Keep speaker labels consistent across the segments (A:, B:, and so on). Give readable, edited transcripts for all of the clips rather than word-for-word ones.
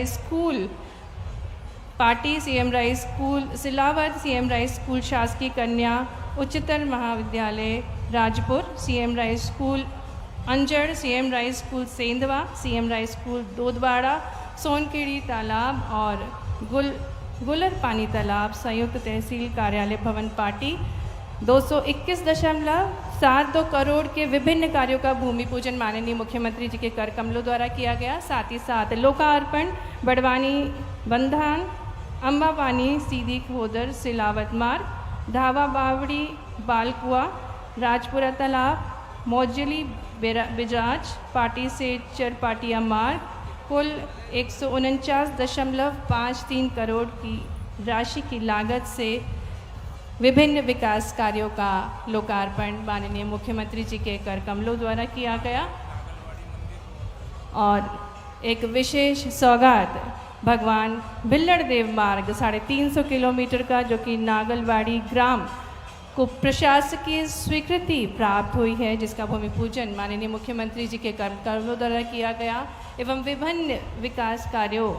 A: Rice school Pati, CM rise school Silawat, CM rise school शासकीय कन्या उच्चतर महाविद्यालय Rajpur, CM rise school Anjad, CM rise school Sendhwa, CM rise school Dodwada, Sonkhedi तालाब और गुलर पानी तालाब संयुक्त तहसील कार्यालय भवन पाटी 221.72 करोड़ के विभिन्न कार्यों का भूमि पूजन माननीय मुख्यमंत्री जी के कर कमलों द्वारा किया गया। साथ ही साथ लोकार्पण बड़वानी बंधान अम्बापानी सीधी खोदर सिलावत मार्ग, ढावा बावड़ी बालकुआ राजपुरा तालाब मौजली बिजाज पाटी से चरपाटिया मार्ग कुल 149.53 करोड़ की राशि की लागत से विभिन्न विकास कार्यों का लोकार्पण माननीय मुख्यमंत्री जी के कर कमलों द्वारा किया गया। और एक विशेष सौगात भगवान भिल्लड़ देव मार्ग 350 किलोमीटर का, जो कि नागलवाड़ी ग्राम को प्रशासकीय स्वीकृति प्राप्त हुई है, जिसका भूमि पूजन माननीय मुख्यमंत्री जी के कर कमलों द्वारा किया गया एवं विभिन्न विकास कार्यों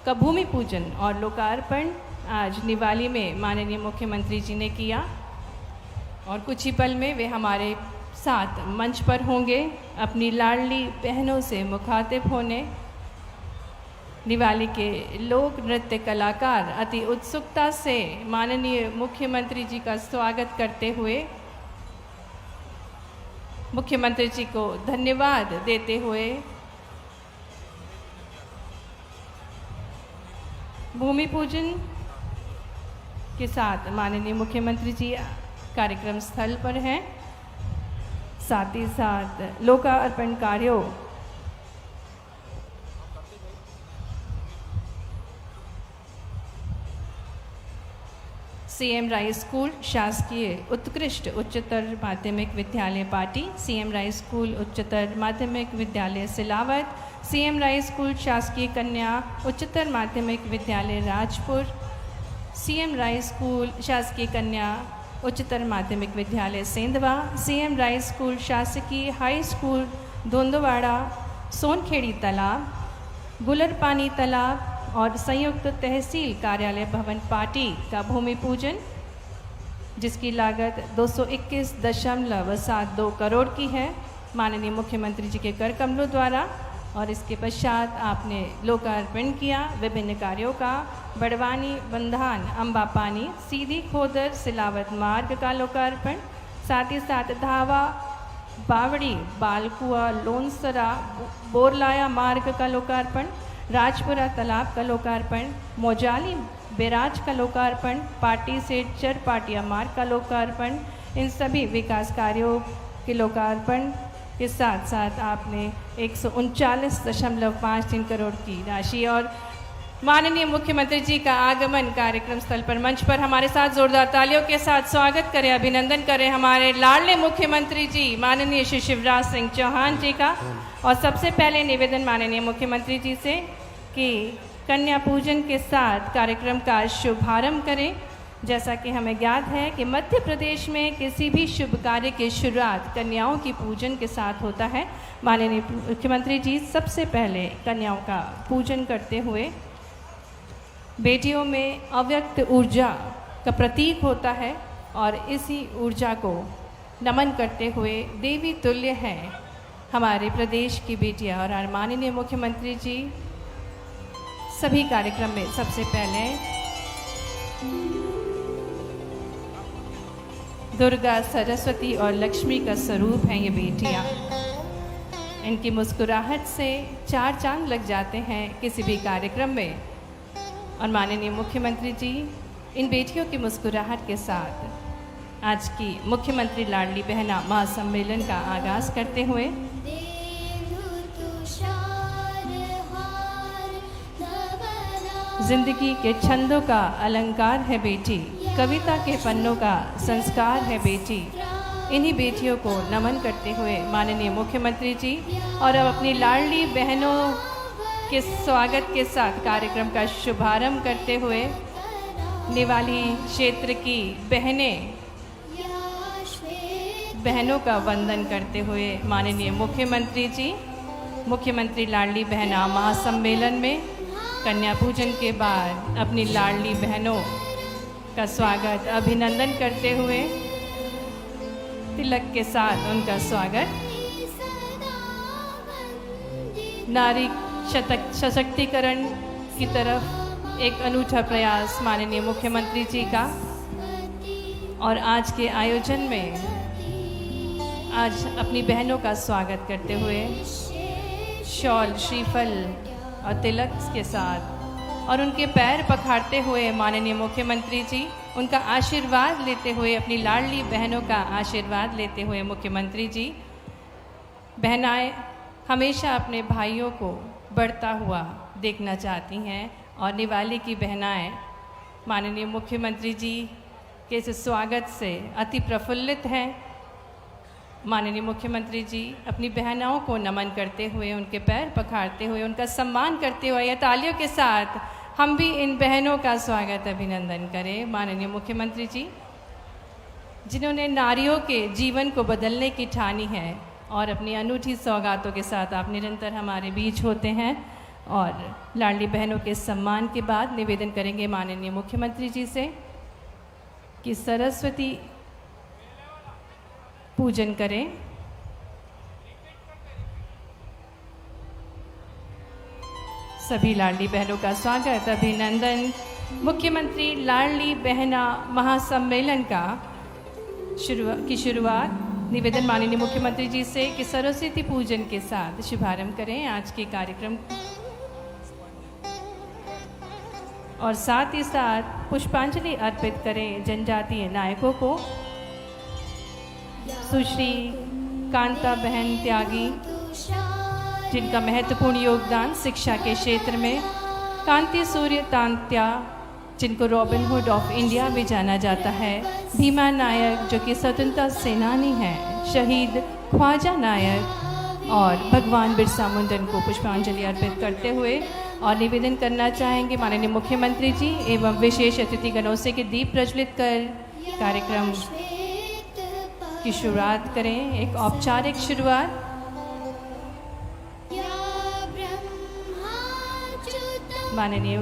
A: का भूमि पूजन और लोकार्पण आज निवाली में माननीय मुख्यमंत्री जी ने किया। और कुछ ही पल में वे हमारे साथ मंच पर होंगे अपनी लाडली बहनों से मुखातिब होने। निवाली के लोक नृत्य कलाकार अति उत्सुकता से माननीय मुख्यमंत्री जी का स्वागत करते हुए मुख्यमंत्री जी को धन्यवाद देते हुए भूमि पूजन के साथ माननीय मुख्यमंत्री जी कार्यक्रम स्थल पर हैं। साथ ही साथ लोकार्पण कार्यों CM राइस स्कूल शासकीय उत्कृष्ट उच्चतर माध्यमिक विद्यालय पाटी, CM राइस स्कूल उच्चतर माध्यमिक विद्यालय सिलावत, CM राइस स्कूल शासकीय कन्या उच्चतर माध्यमिक विद्यालय राजपुर, CM राइस स्कूल शासकीय कन्या उच्चतर माध्यमिक विद्यालय सेंधवा, CM राइस स्कूल शासकीय हाई स्कूल दोंदवाड़ा, सोनखेड़ी तालाब, गुलरपानी तालाब और संयुक्त तहसील कार्यालय भवन पाटी का भूमि पूजन, जिसकी लागत 221.72 करोड़ की है माननीय मुख्यमंत्री जी के कर कमलों द्वारा। और इसके पश्चात आपने लोकार्पण किया विभिन्न कार्यों का। बड़वानी बंधान अम्बापानी सीधी खोदर सिलावत मार्ग का लोकार्पण, साथ ही साथ धावा बावड़ी बालकुआ लोनसरा बोरलाया मार्ग का लोकार्पण, राजपुरा तालाब का लोकार्पण, मौजाली बैराज का लोकार्पण, पाटी से चरपाटिया मार्ग का लोकार्पण। इन सभी विकास कार्यों के लोकार्पण के साथ साथ आपने 139.53 करोड़ की राशि और माननीय मुख्यमंत्री जी का आगमन कार्यक्रम स्थल पर मंच पर हमारे साथ जोरदार तालियों के साथ स्वागत करें, अभिनंदन करें हमारे लाडले मुख्यमंत्री जी माननीय श्री शिवराज सिंह चौहान जी का। और सबसे पहले निवेदन माननीय मुख्यमंत्री जी से कि कन्या पूजन के साथ कार्यक्रम का शुभारंभ करें। जैसा कि हमें ज्ञात है कि मध्य प्रदेश में किसी भी शुभ कार्य की शुरुआत कन्याओं की पूजन के साथ होता है। माननीय मुख्यमंत्री जी सबसे पहले कन्याओं का पूजन करते हुए बेटियों में अव्यक्त ऊर्जा का प्रतीक होता है और इसी ऊर्जा को नमन करते हुए देवी तुल्य हैं हमारे प्रदेश की बेटियां। और माननीय मुख्यमंत्री जी सभी कार्यक्रम में सबसे पहले दुर्गा सरस्वती और लक्ष्मी का स्वरूप हैं ये बेटियां। इनकी मुस्कुराहट से चार चांद लग जाते हैं किसी भी कार्यक्रम में। और माननीय मुख्यमंत्री जी इन बेटियों की मुस्कुराहट के साथ आज की मुख्यमंत्री लाडली बहना महासम्मेलन का आगाज़ करते हुए जिंदगी के छंदों का अलंकार है बेटी, कविता के पन्नों का संस्कार है बेटी। इन्हीं बेटियों को नमन करते हुए माननीय मुख्यमंत्री जी और अब अपनी लाडली बहनों के स्वागत के साथ कार्यक्रम का शुभारंभ करते हुए निवाली क्षेत्र की बहनों का वंदन करते हुए माननीय मुख्यमंत्री जी मुख्यमंत्री लाडली बहना महासम्मेलन में कन्या पूजन के बाद अपनी लाडली बहनों का स्वागत अभिनंदन करते हुए तिलक के साथ उनका स्वागत। नारी सशक्तिकरण की तरफ एक अनूठा प्रयास माननीय मुख्यमंत्री जी का, और आज के आयोजन में आज अपनी बहनों का स्वागत करते हुए शॉल, श्रीफल और तिलक के साथ और उनके पैर पखारते हुए माननीय मुख्यमंत्री जी उनका आशीर्वाद लेते हुए, अपनी लाडली बहनों का आशीर्वाद लेते हुए मुख्यमंत्री जी, बहनाएं हमेशा अपने भाइयों को बढ़ता हुआ देखना चाहती हैं और निवाली की बहनाएं माननीय मुख्यमंत्री जी के इस स्वागत से अति प्रफुल्लित हैं। माननीय मुख्यमंत्री जी अपनी बहनों को नमन करते हुए, उनके पैर पखारते हुए, उनका सम्मान करते हुए, या तालियों के साथ हम भी इन बहनों का स्वागत अभिनंदन करें। माननीय मुख्यमंत्री जी जिन्होंने नारियों के जीवन को बदलने की ठानी है और अपनी अनूठी सौगातों के साथ आप निरंतर हमारे बीच होते हैं, और लाडली बहनों के सम्मान के बाद निवेदन करेंगे माननीय मुख्यमंत्री जी से कि सरस्वती पूजन करें। सभी लाडली बहनों का स्वागत अभिनंदन। मुख्यमंत्री लाडली बहना महासम्मेलन की शुरुआत निवेदन माननीय मुख्यमंत्री जी से कि सरस्वती पूजन के साथ शुभारंभ करें आज के कार्यक्रम, और साथ ही साथ पुष्पांजलि अर्पित करें जनजातीय नायकों को। सुश्री कांता बहन त्यागी जिनका महत्वपूर्ण योगदान शिक्षा के क्षेत्र में, कांति सूर्य तांत्या जिनको रॉबिन हुड ऑफ इंडिया भी जाना जाता है, भीमा नायक जो कि स्वतंत्रता सेनानी हैं, शहीद ख्वाजा नायक और भगवान बिरसा मुंडा को पुष्पांजलि अर्पित करते हुए और निवेदन करना चाहेंगे माननीय मुख्यमंत्री जी एवं विशेष अतिथिगणों से कि दीप प्रज्वलित कर कार्यक्रम की शुरुआत करें। एक औपचारिक शुरुआत। माननीय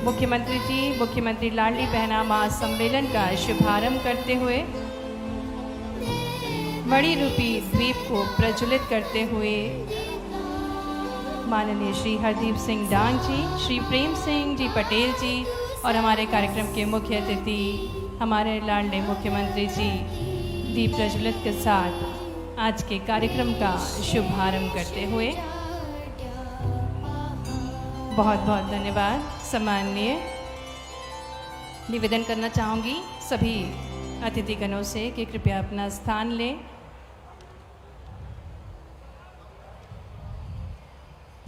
A: मुख्यमंत्री जी मुख्यमंत्री लाडली बहना महासम्मेलन का शुभारंभ करते हुए मणि रूपी द्वीप को प्रज्वलित करते हुए माननीय श्री हरदीप सिंह डांग जी, श्री प्रेम सिंह जी पटेल जी और हमारे कार्यक्रम के मुख्य अतिथि हमारे लाडले मुख्यमंत्री जी दीप प्रज्वलित के साथ आज के कार्यक्रम का शुभारंभ करते हुए बहुत बहुत धन्यवाद। सम्माननीय निवेदन करना चाहूँगी सभी अतिथिगणों से कि कृपया अपना स्थान लें।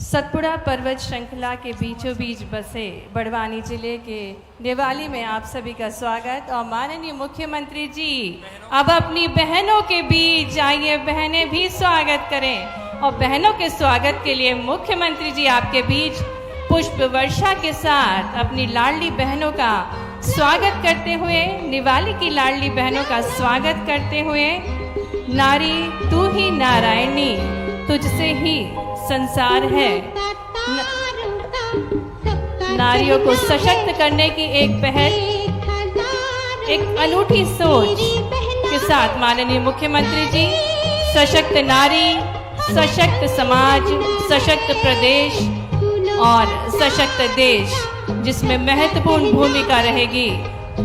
A: सतपुड़ा पर्वत श्रृंखला के बीचों बीच बसे बड़वानी जिले के निवाली में आप सभी का स्वागत। और माननीय मुख्यमंत्री जी अब अपनी बहनों के बीच आइए, बहनें भी स्वागत करें, और बहनों के स्वागत के लिए मुख्यमंत्री जी आपके बीच पुष्प वर्षा के साथ अपनी लाडली बहनों का स्वागत करते हुए, निवाली की लाडली बहनों का स्वागत करते हुए, नारी तू ही नारायणी तुझसे ही संसार है, नारियों को सशक्त करने की एक पहल, एक अनूठी सोच के साथ माननीय मुख्यमंत्री जी सशक्त नारी, सशक्त समाज, सशक्त प्रदेश और सशक्त देश जिसमें महत्वपूर्ण भूमिका रहेगी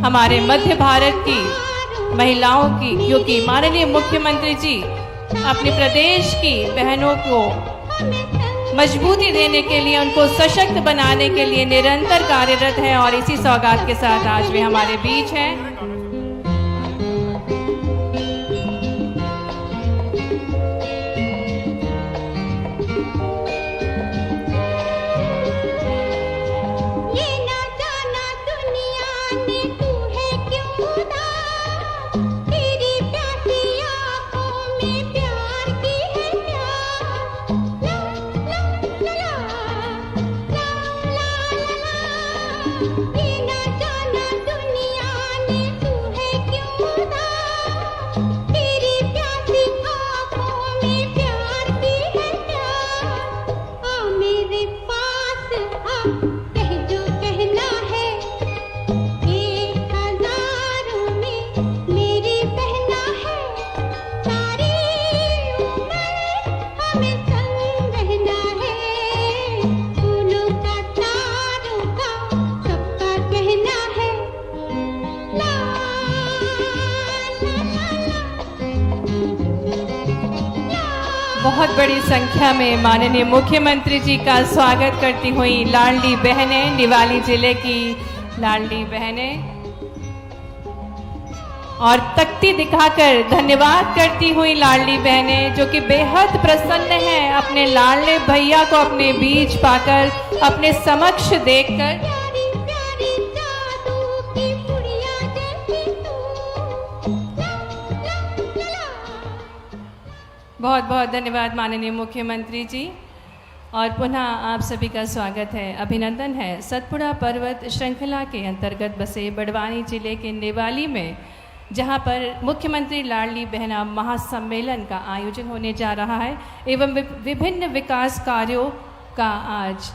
A: हमारे मध्य भारत की महिलाओं की, क्योंकि माननीय मुख्यमंत्री जी अपने प्रदेश की बहनों को मजबूती देने के लिए, उनको सशक्त बनाने के लिए निरंतर कार्यरत है, और इसी सौगात के साथ आज भी हमारे बीच हैं। बहुत बड़ी संख्या में माननीय मुख्यमंत्री जी का स्वागत करती हुई लाडली बहनें, निवाली जिले की लाडली बहनें और तख्ती दिखाकर धन्यवाद करती हुई लाडली बहनें जो कि बेहद प्रसन्न हैं अपने लाडले भैया को अपने बीच पाकर, अपने समक्ष देखकर। बहुत बहुत धन्यवाद माननीय मुख्यमंत्री जी और पुनः आप सभी का स्वागत है, अभिनंदन है। सतपुड़ा पर्वत श्रृंखला के अंतर्गत बसे बड़वानी जिले के निवाली में जहां पर मुख्यमंत्री लाडली बहना महासम्मेलन का आयोजन होने जा रहा है एवं विभिन्न विकास कार्यों का आज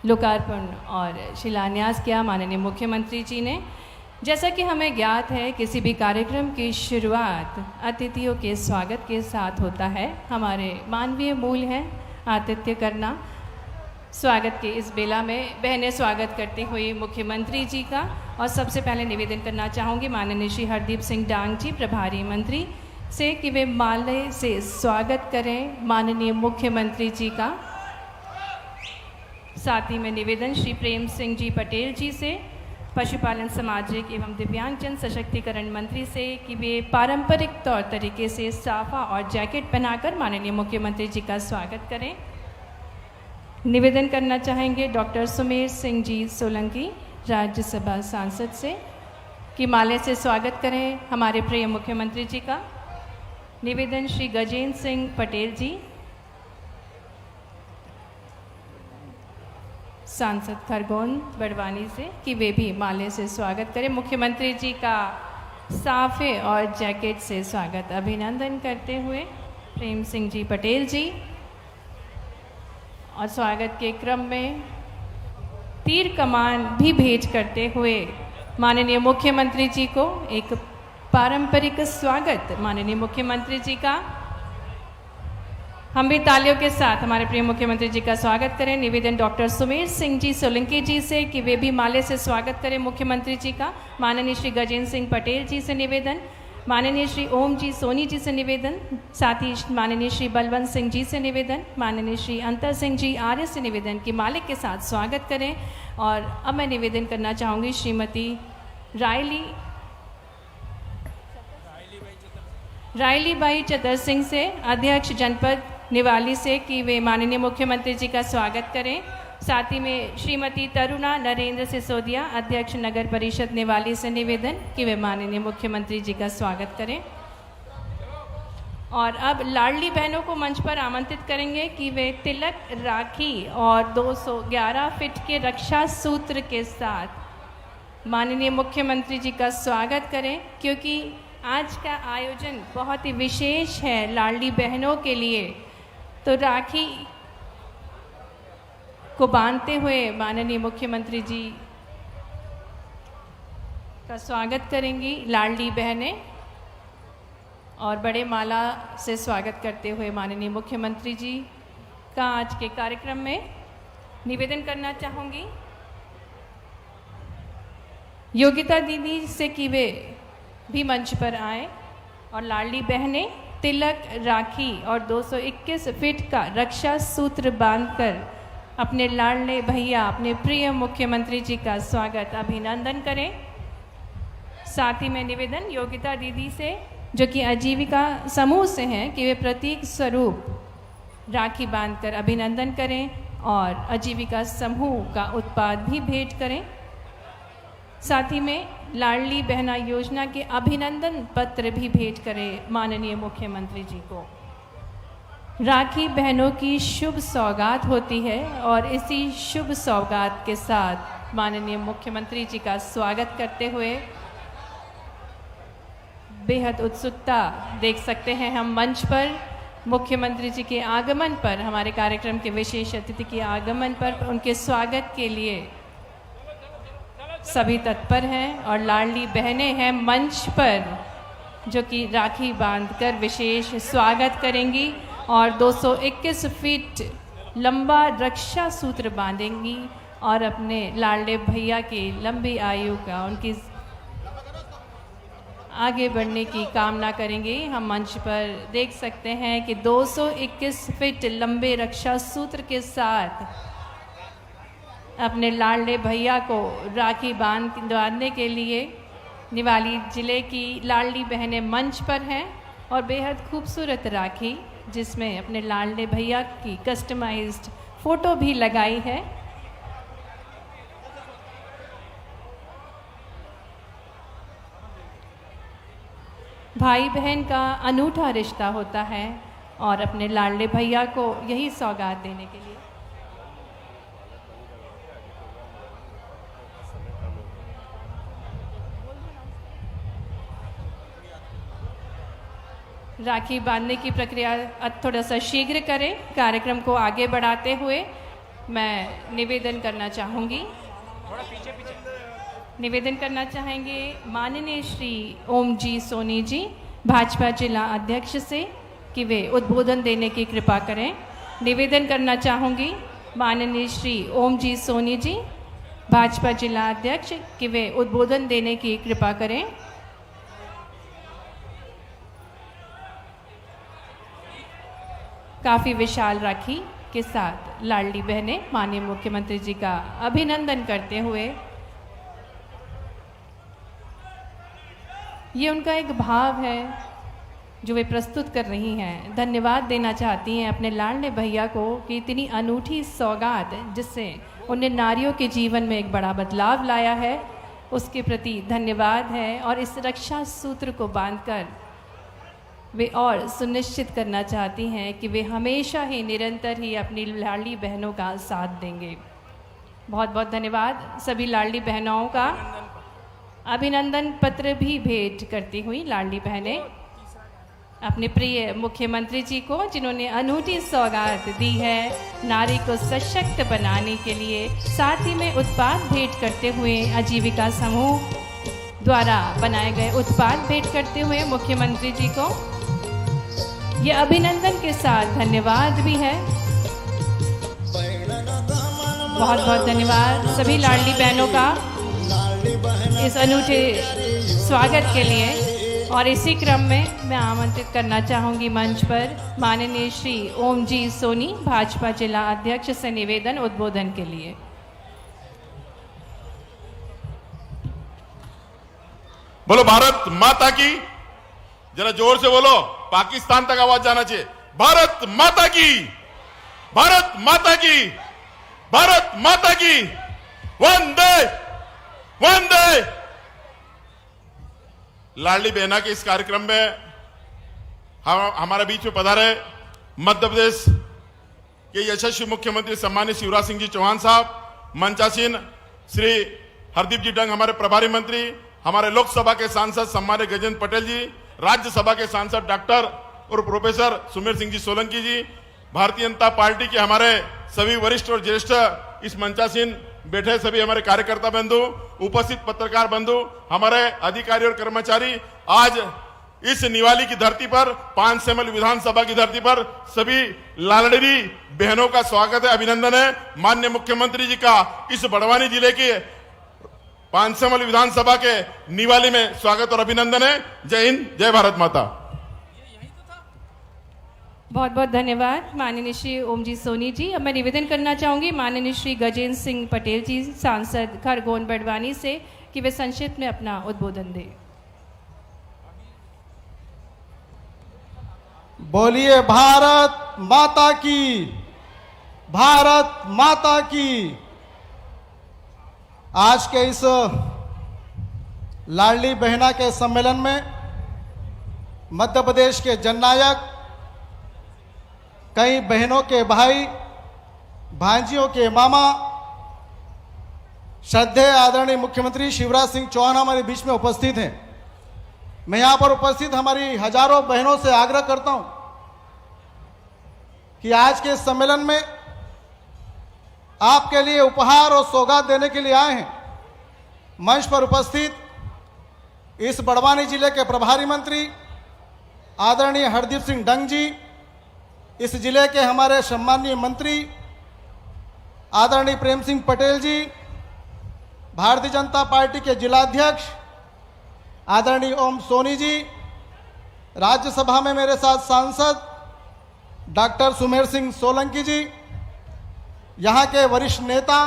A: लोकार्पण और शिलान्यास किया माननीय मुख्यमंत्री जी ने। जैसा कि हमें ज्ञात है, किसी भी कार्यक्रम की शुरुआत अतिथियों के स्वागत के साथ होता है। हमारे मानवीय मूल है आतिथ्य करना। स्वागत के इस बेला में बहनें स्वागत करती हुई मुख्यमंत्री जी का और सबसे पहले निवेदन करना चाहूँगी माननीय श्री हरदीप सिंह डांग जी प्रभारी मंत्री से कि वे माले से स्वागत करें माननीय मुख्यमंत्री जी का। साथ ही में निवेदन श्री प्रेम सिंह जी पटेल जी से पशुपालन सामाजिक एवं दिव्यांगजन सशक्तिकरण मंत्री से कि वे पारंपरिक तौर तरीके से साफा और जैकेट पहनाकर माननीय मुख्यमंत्री जी का स्वागत करें। निवेदन करना चाहेंगे डॉक्टर सुमेर सिंह जी सोलंकी राज्यसभा सांसद से कि माले से स्वागत करें हमारे प्रिय मुख्यमंत्री जी का। निवेदन श्री गजेंद्र सिंह पटेल जी सांसद खरगोन बड़वानी से कि वे भी माले से स्वागत करें मुख्यमंत्री जी का। साफे और जैकेट से स्वागत अभिनंदन करते हुए प्रेम सिंह जी पटेल जी और स्वागत के क्रम में तीर कमान भी भेंट करते हुए माननीय मुख्यमंत्री जी को एक पारंपरिक स्वागत माननीय मुख्यमंत्री जी का। हम भी तालियों के साथ हमारे प्रिय मुख्यमंत्री जी का स्वागत करें। निवेदन डॉक्टर सुमेर सिंह जी सोलंकी जी से कि वे भी माले से स्वागत करें मुख्यमंत्री जी का। माननीय श्री गजेंद्र सिंह पटेल जी से निवेदन, माननीय श्री ओम जी सोनी जी से निवेदन, साथ ही माननीय श्री बलवंत सिंह जी से निवेदन, माननीय श्री अंतर सिंह जी आर्य से निवेदन कि माले के साथ स्वागत करें। और अब मैं निवेदन करना चाहूँगी श्रीमती रायली बाई चतर सिंह से अध्यक्ष जनपद निवाली से कि वे माननीय मुख्यमंत्री जी का स्वागत करें। साथ ही में श्रीमती तरुणा नरेंद्र सिसोदिया अध्यक्ष नगर परिषद निवाली से निवेदन कि वे माननीय मुख्यमंत्री जी का स्वागत करें। और अब लाडली बहनों को मंच पर आमंत्रित करेंगे कि वे तिलक, राखी और 211 फीट के रक्षा सूत्र के साथ माननीय मुख्यमंत्री जी का स्वागत करें, क्योंकि आज का आयोजन बहुत ही विशेष है लाडली बहनों के लिए। तो राखी को बांधते हुए माननीय मुख्यमंत्री जी का स्वागत करेंगी लाडली बहनें और बड़े माला से स्वागत करते हुए माननीय मुख्यमंत्री जी का आज के कार्यक्रम में निवेदन करना चाहूँगी योगिता दीदी से कि वे भी मंच पर आए और लाडली बहनें तिलक, राखी और 221 फीट का रक्षा सूत्र बांधकर अपने लाडले भैया अपने प्रिय मुख्यमंत्री जी का स्वागत अभिनंदन करें। साथ ही में निवेदन योगिता दीदी से जो कि आजीविका समूह से हैं कि वे प्रतीक स्वरूप राखी बांधकर अभिनंदन करें और आजीविका समूह का उत्पाद भी भेंट करें। साथ ही में लाडली बहना योजना के अभिनंदन पत्र भी भेंट करें माननीय मुख्यमंत्री जी को। राखी बहनों की शुभ सौगात होती है और इसी शुभ सौगात के साथ माननीय मुख्यमंत्री जी का स्वागत करते हुए बेहद उत्सुकता देख सकते हैं हम मंच पर मुख्यमंत्री जी के आगमन पर, हमारे कार्यक्रम के विशेष अतिथि के आगमन पर उनके स्वागत के लिए सभी तत्पर हैं और लाडली बहनें हैं मंच पर जो कि राखी बांधकर विशेष स्वागत करेंगी और 221 फीट लंबा रक्षा सूत्र बांधेंगी और अपने लाडले भैया की लंबी आयु का उनकी आगे बढ़ने की कामना करेंगे। हम मंच पर देख सकते हैं कि 221 फीट लंबे रक्षा सूत्र के साथ अपने लाडले भैया को राखी बांधने के लिए निवाली जिले की लाडली बहनें मंच पर हैं और बेहद खूबसूरत राखी जिसमें अपने लाडले भैया की कस्टमाइज्ड फोटो भी लगाई है। भाई बहन का अनूठा रिश्ता होता है और अपने लाडले भैया को यही सौगात देने के लिए राखी बांधने की प्रक्रिया थोड़ा सा शीघ्र करें। कार्यक्रम को आगे बढ़ाते हुए मैं निवेदन करना चाहूँगी, निवेदन करना चाहेंगे माननीय श्री ओम जी सोनी जी भाजपा जिला अध्यक्ष से कि वे उद्बोधन देने की कृपा करें। निवेदन करना चाहूँगी माननीय श्री ओम जी सोनी जी भाजपा जिला अध्यक्ष कि वे उद्बोधन देने की कृपा करें। काफ़ी विशाल राखी के साथ लाडली बहनें माननीय मुख्यमंत्री जी का अभिनंदन करते हुए, ये उनका एक भाव है जो वे प्रस्तुत कर रही हैं। धन्यवाद देना चाहती हैं अपने लाडले भैया को कि इतनी अनूठी सौगात जिससे उन्हें नारियों के जीवन में एक बड़ा बदलाव लाया है, उसके प्रति धन्यवाद है। और इस रक्षा सूत्र को बांधकर वे और सुनिश्चित करना चाहती हैं कि वे हमेशा ही निरंतर ही अपनी लाडली बहनों का साथ देंगे। बहुत बहुत धन्यवाद। सभी लाडली बहनों का अभिनंदन पत्र भी भेंट करती हुई लाडली बहनें अपने प्रिय मुख्यमंत्री जी को, जिन्होंने अनूठी सौगात दी है नारी को सशक्त बनाने के लिए, साथ ही में उत्पाद भेंट करते हुए आजीविका समूह द्वारा बनाए गए उत्पाद भेंट करते हुए मुख्यमंत्री जी को ये अभिनंदन के साथ धन्यवाद भी है। बहुत बहुत धन्यवाद सभी लाडली बहनों का इस अनूठे स्वागत के लिए। और इसी क्रम में मैं आमंत्रित करना चाहूँगी मंच पर माननीय श्री ओम जी सोनी भाजपा जिला अध्यक्ष से निवेदन उद्बोधन के लिए।
B: बोलो भारत माता की, जरा जोर से बोलो, पाकिस्तान तक आवाज जाना चाहिए। भारत माता की, भारत माता की, भारत माता की, वंदे वंदे। लाडली बहना के इस कार्यक्रम में हमारे बीच में पधारे मध्य प्रदेश के यशस्वी मुख्यमंत्री सम्मानित शिवराज सिंह जी चौहान साहब, मंचासीन श्री हरदीप जी डंग हमारे प्रभारी मंत्री, हमारे लोकसभा के सांसद सम्मान्य गजेंद्र पटेल जी, राज्यसभा के सांसद डॉक्टर और प्रोफेसर सुमेर सिंह जी सोलंकी जी, भारतीय जनता पार्टी के हमारे सभी वरिष्ठ और ज्येष्ठ इस मंचासीन बैठे सभी हमारे कार्यकर्ता बंधु, उपस्थित पत्रकार बंधु, हमारे अधिकारी और कर्मचारी, आज इस निवाली की धरती पर, 5 सेमल विधानसभा की धरती पर सभी लाडली बहनों का स्वागत है, अभिनंदन है। माननीय मुख्यमंत्री जी का इस बड़वानी जिले के 5 सेमल विधानसभा के निवाली में स्वागत और अभिनंदन है। जय हिंद, जय भारत माता।
A: बहुत बहुत धन्यवाद माननीय श्री ओम जी सोनी जी। अब मैं निवेदन करना चाहूँगी माननीय श्री गजेंद्र सिंह पटेल जी सांसद खरगोन बड़वानी से कि वे संक्षिप्त में अपना उद्बोधन दें।
C: बोलिए भारत माता की, भारत माता की। आज के इस लाडली बहना के सम्मेलन में मध्य प्रदेश के जननायक, कई बहनों के भाई, भांजियों के मामा, श्रद्धेय आदरणीय मुख्यमंत्री शिवराज सिंह चौहान हमारे बीच में उपस्थित हैं। मैं यहां पर उपस्थित हमारी हजारों बहनों से आग्रह करता हूं कि आज के सम्मेलन में आपके लिए उपहार और सौगात देने के लिए आए हैं। मंच पर उपस्थित इस बड़वानी जिले के प्रभारी मंत्री आदरणीय हरदीप सिंह डंग जी, इस जिले के हमारे सम्मानीय मंत्री आदरणीय प्रेम सिंह पटेल जी, भारतीय जनता पार्टी के जिलाध्यक्ष आदरणीय ओम सोनी जी, राज्यसभा में मेरे साथ सांसद डॉक्टर सुमेर सिंह सोलंकी जी, यहाँ के वरिष्ठ नेता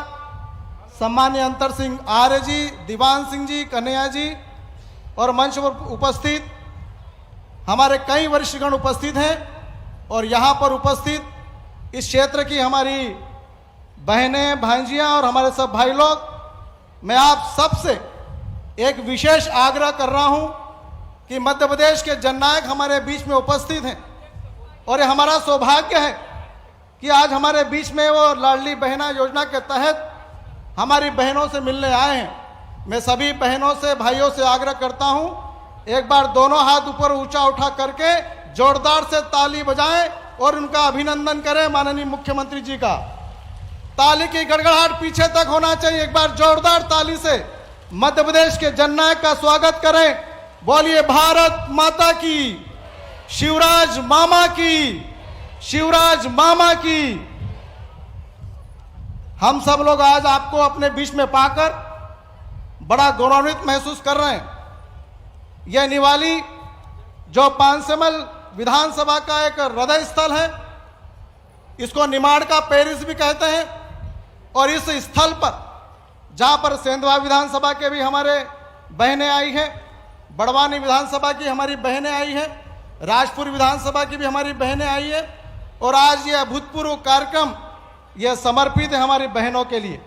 C: सम्मानीय अंतर सिंह आर्य जी, दीवान सिंह जी, कन्हैया जी और मंच पर उपस्थित हमारे कई वरिष्ठगण उपस्थित हैं और यहाँ पर उपस्थित इस क्षेत्र की हमारी बहनें, भांजियाँ और हमारे सब भाई लोग, मैं आप सबसे एक विशेष आग्रह कर रहा हूँ कि मध्य प्रदेश के जननायक हमारे बीच में उपस्थित हैं और ये हमारा सौभाग्य है कि आज हमारे बीच में वो लाडली बहना योजना के तहत हमारी बहनों से मिलने आए हैं। मैं सभी बहनों से, भाइयों से आग्रह करता हूं, एक बार दोनों हाथ ऊपर ऊंचा उठा करके जोरदार से ताली बजाएं और उनका अभिनंदन करें माननीय मुख्यमंत्री जी का। ताली की गड़गड़ाहट पीछे तक होना चाहिए। एक बार जोरदार ताली से मध्य प्रदेश के जननायक का स्वागत करें। बोलिए भारत माता की, शिवराज मामा की, शिवराज मामा की। हम सब लोग आज आपको अपने बीच में पाकर बड़ा गौरवान्वित महसूस कर रहे हैं। यह निवाली जो पांसेमल विधानसभा का एक हृदय स्थल है, इसको निमाड़ का पेरिस भी कहते हैं और इस स्थल पर जहां पर सेंधवा विधानसभा के भी हमारे बहनें आई हैं, बड़वानी विधानसभा की हमारी बहनें आई हैं, राजपुर विधानसभा की भी हमारी बहनें आई है और आज ये अभूतपूर्व कार्यक्रम यह समर्पित है हमारी बहनों के लिए।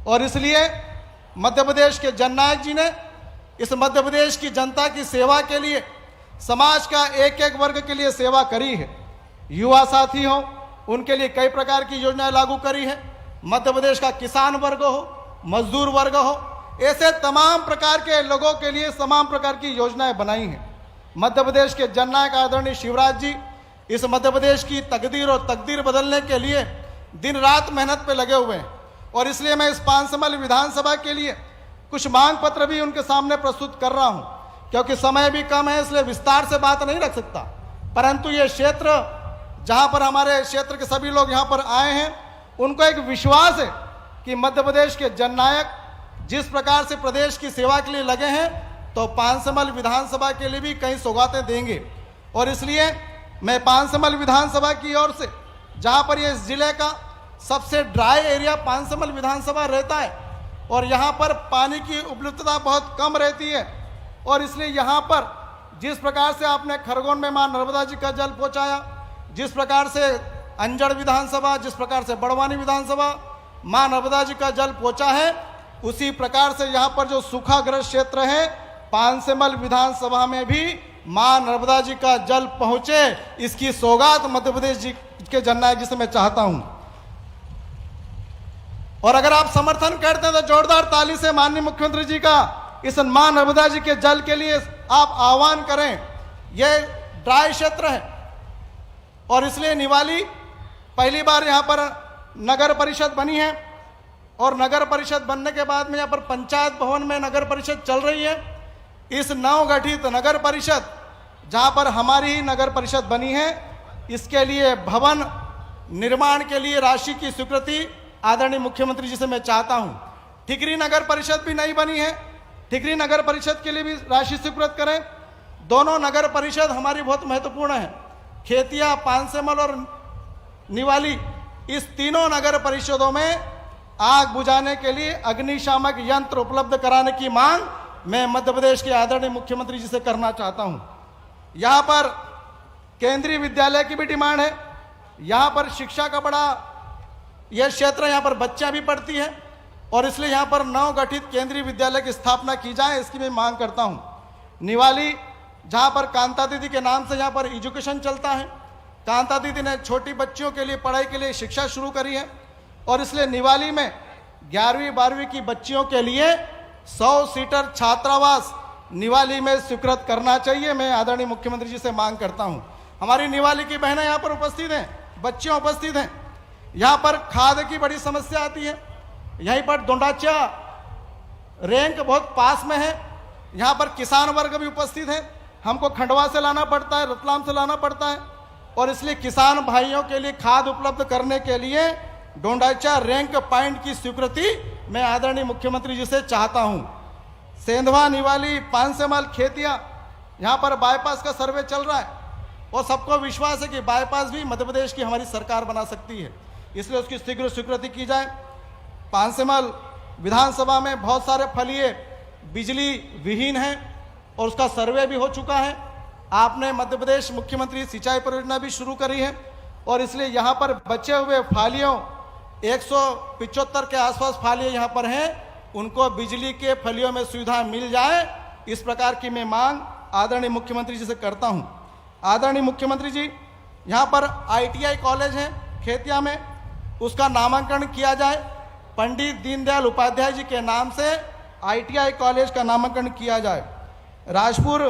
C: और इसलिए मध्य प्रदेश के जननायक जी ने इस मध्य प्रदेश की जनता की सेवा के लिए, समाज का एक एक वर्ग के लिए सेवा करी है। युवा साथी हों, उनके लिए कई प्रकार की योजनाएं लागू करी है। मध्य प्रदेश का किसान वर्ग हो, मजदूर वर्ग हो, ऐसे तमाम प्रकार के लोगों के लिए तमाम प्रकार की योजनाएं बनाई हैं। मध्य प्रदेश के जननायक आदरणीय शिवराज जी इस मध्य प्रदेश की तकदीर और तकदीर बदलने के लिए दिन रात मेहनत पे लगे हुए हैं और इसलिए मैं इस पांसेमल विधानसभा के लिए कुछ मांग पत्र भी उनके सामने प्रस्तुत कर रहा हूं, क्योंकि समय भी कम है इसलिए विस्तार से बात नहीं रख सकता। परंतु ये क्षेत्र जहां पर हमारे क्षेत्र के सभी लोग यहां पर आए हैं, उनको एक विश्वास है कि मध्य प्रदेश के जननायक जिस प्रकार से प्रदेश की सेवा के लिए लगे हैं, तो पांसेमल विधानसभा के लिए भी कई सौगातें देंगे। और इसलिए मैं पांसेमल विधानसभा की ओर से, जहां पर ये जिले का सबसे ड्राई एरिया पांसेमल विधानसभा रहता है और यहां पर पानी की उपलब्धता बहुत कम रहती है, और इसलिए यहां पर जिस प्रकार से आपने खरगोन में मां नर्मदा जी का जल पहुंचाया, जिस प्रकार से अंजड़ विधानसभा, जिस प्रकार से बड़वानी विधानसभा मां नर्मदा जी का जल पहुंचा है, उसी प्रकार से यहाँ पर जो सूखाग्रस्त क्षेत्र है पांसेमल विधानसभा में भी मां नर्मदा जी का जल पहुंचे, इसकी सौगात मध्य प्रदेश जी के जननायक जी से मैं चाहता हूं। और अगर आप समर्थन करते हैं तो जोरदार ताली से माननीय मुख्यमंत्री जी का इस मां नर्मदा जी के जल के लिए आप आह्वान करें। यह ड्राई क्षेत्र है और इसलिए निवाली पहली बार यहाँ पर नगर परिषद बनी है और नगर परिषद बनने के बाद में यहाँ पर पंचायत भवन में नगर परिषद चल रही है। इस नवगठित नगर परिषद जहाँ पर हमारी ही नगर परिषद बनी है, इसके लिए भवन निर्माण के लिए राशि की स्वीकृति आदरणीय मुख्यमंत्री जी से मैं चाहता हूँ। ठिकरी नगर परिषद भी नहीं बनी है, ठिकरी नगर परिषद के लिए भी राशि स्वीकृत करें। दोनों नगर परिषद हमारी बहुत महत्वपूर्ण है। खेतिया, पांसेमल और निवाली, इस तीनों नगर परिषदों में आग बुझाने के लिए अग्निशामक यंत्र उपलब्ध कराने की मांग मैं मध्य प्रदेश के आदरणीय मुख्यमंत्री जी से करना चाहता हूं। यहां पर केंद्रीय विद्यालय की भी डिमांड है। यहां पर शिक्षा का बड़ा यह क्षेत्र, यहां पर बच्चा भी पढ़ती है और इसलिए यहां पर नवगठित केंद्रीय विद्यालय की स्थापना की जाए, इसकी मैं मांग करता हूं। निवाली जहां पर कांता दीदी के नाम से यहां पर एजुकेशन चलता है, कांता दीदी ने छोटी बच्चियों के लिए पढ़ाई के लिए शिक्षा शुरू करी है और इसलिए निवाली में 11वीं 12वीं की बच्चियों के लिए 100 सीटर छात्रावास निवाली में स्वीकृत करना चाहिए। मैं आदरणीय मुख्यमंत्री जी से मांग करता हूं। हमारी निवाली की बहनें यहाँ पर उपस्थित हैं, बच्चियां उपस्थित हैं। यहाँ पर खाद की बड़ी समस्या आती है। यहीं पर डोंडाचा रैंक बहुत पास में है। यहाँ पर किसान वर्ग भी उपस्थित है। हमको खंडवा से लाना पड़ता है, रतलाम से लाना पड़ता है और इसलिए किसान भाइयों के लिए खाद उपलब्ध करने के लिए डोंडाचा रैंक पॉइंट की स्वीकृति मैं आदरणीय मुख्यमंत्री जी से चाहता हूं। सेंधवा, निवाली, पानसेमल, खेतिया, यहाँ पर बाईपास का सर्वे चल रहा है और सबको विश्वास है कि बाईपास भी मध्य प्रदेश की हमारी सरकार बना सकती है, इसलिए उसकी शीघ्र स्वीकृति की जाए। पानसेमल विधानसभा में बहुत सारे फलिए बिजली विहीन हैं और उसका सर्वे भी हो चुका है। आपने मध्य प्रदेश मुख्यमंत्री सिंचाई परियोजना भी शुरू करी है और इसलिए यहाँ पर बचे हुए फालियों 175 के आसपास फालिए यहाँ पर हैं, उनको बिजली के फलियों में सुविधा मिल जाए, इस प्रकार की मैं मांग आदरणीय मुख्यमंत्री जी से करता हूँ। आदरणीय मुख्यमंत्री जी, यहाँ पर ITI कॉलेज है खेतिया में, उसका नामांकन किया जाए। पंडित दीनदयाल उपाध्याय जी के नाम से ITI कॉलेज का नामांकन किया जाए। राजपुर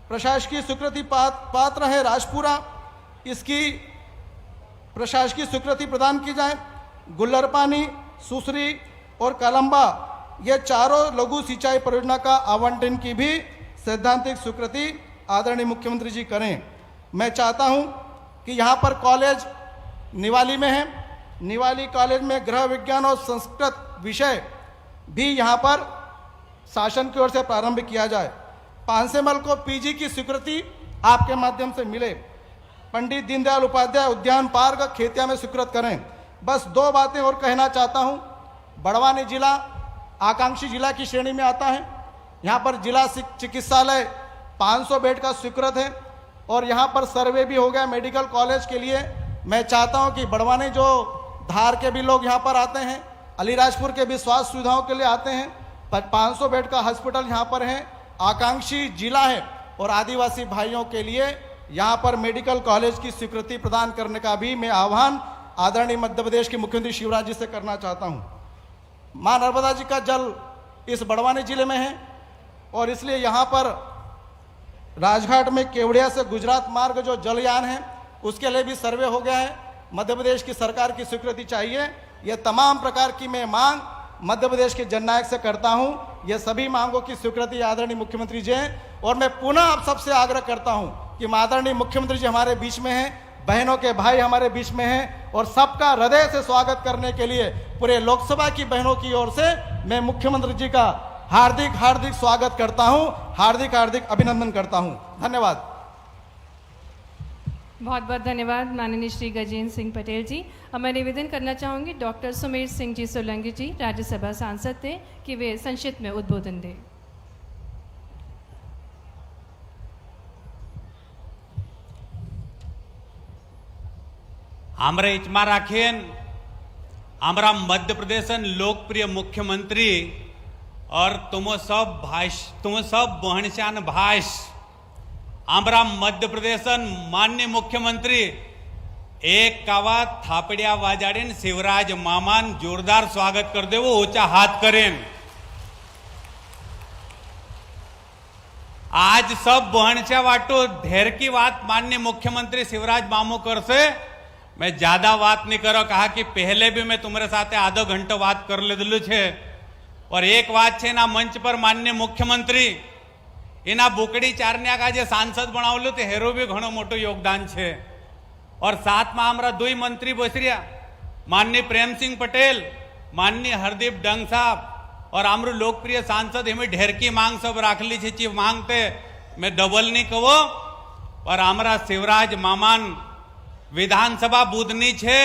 C: प्रशासकीय स्वीकृति पात्र है राजपुरा, इसकी प्रशासकीय स्वीकृति प्रदान की जाए। गुल्लरपानी, सुसरी और कलम्बा, ये चारों लघु सिंचाई परियोजना का आवंटन की भी सैद्धांतिक स्वीकृति आदरणीय मुख्यमंत्री जी करें। मैं चाहता हूं कि यहाँ पर कॉलेज निवाली में है, निवाली कॉलेज में गृह विज्ञान और संस्कृत विषय भी यहाँ पर शासन की ओर से प्रारंभ किया जाए। पानसेमल को PG की स्वीकृति आपके माध्यम से मिले। पंडित दीनदयाल उपाध्याय उद्यान पार्क खेतिया में स्वीकृत करें। बस 2 बातें और कहना चाहता हूं। बड़वानी जिला आकांक्षी जिला की श्रेणी में आता है। यहाँ पर जिला चिकित्सालय 500 बेड का स्वीकृत है और यहाँ पर सर्वे भी हो गया मेडिकल कॉलेज के लिए। मैं चाहता हूँ कि बड़वानी जो धार के भी लोग यहाँ पर आते हैं, अलीराजपुर के भी स्वास्थ्य सुविधाओं के लिए आते हैं, 500 बेड का हॉस्पिटल यहाँ पर है। आकांक्षी जिला है और आदिवासी भाइयों के लिए यहाँ पर मेडिकल कॉलेज की स्वीकृति प्रदान करने का भी मैं आह्वान आदरणीय मध्य प्रदेश के मुख्यमंत्री शिवराज जी से करना चाहता हूँ। माँ नर्मदा जी का जल इस बड़वानी जिले में है और इसलिए यहाँ पर राजघाट में केवड़िया से गुजरात मार्ग जो जलयान है उसके लिए भी सर्वे हो गया है। मध्य प्रदेश की सरकार की स्वीकृति चाहिए। ये तमाम प्रकार की मैं मांग मध्य प्रदेश के जननायक से करता हूं। ये सभी मांगों की स्वीकृति आदरणीय मुख्यमंत्री जी हैं और मैं पुनः आप सबसे आग्रह करता हूं कि आदरणीय मुख्यमंत्री जी हमारे बीच में हैं, बहनों के भाई हमारे बीच में हैं और सबका हृदय से स्वागत करने के लिए पूरे लोकसभा की बहनों की ओर से मैं मुख्यमंत्री जी का हार्दिक स्वागत करता हूं, हार्दिक अभिनंदन करता हूं। धन्यवाद।
A: बहुत बहुत धन्यवाद माननीय श्री गजेंद्र सिंह पटेल जी। अब मैं निवेदन करना चाहूँगी डॉक्टर सुमेर सिंह जी सोलंकी जी, राज्यसभा सांसद थे, कि वे संक्षिप्त में उद्बोधन दें।
D: हमरा इचमा राखेन हमारा मध्य प्रदेश लोकप्रिय मुख्यमंत्री और तुम सब बहनशान भाष हमारा मध्य प्रदेश माननीय मुख्यमंत्री एक कावा थापड़िया वाजाड़ीन शिवराज मामान जोरदार स्वागत कर दे, वो ऊंचा हाथ करें। आज सब बहनचा वाटो ढेर की बात माननीय मुख्यमंत्री शिवराज मामू कर से मैं ज्यादा बात नहीं करो। कहा कि पहले भी मैं तुम्हारे साथ आधो घंटो बात कर ले दिलू छे और एक बात छे ना मंच पर माननीय मुख्यमंत्री एना बुकड़ी चारनिया का जे सांसद बनावलू ते हेरो भी घणो मोटो योगदान छे और साथ में हमारा 2 मंत्री बसरिया माननीय प्रेम सिंह पटेल, माननीय हरदीप डंग साहब और आमरू लोकप्रिय सांसद हमें ढेर की मांग सब राखली छे। चीफ मांगते मैं डबल नहीं कहो और हमारा शिवराज मामान विधानसभा बुधनी छे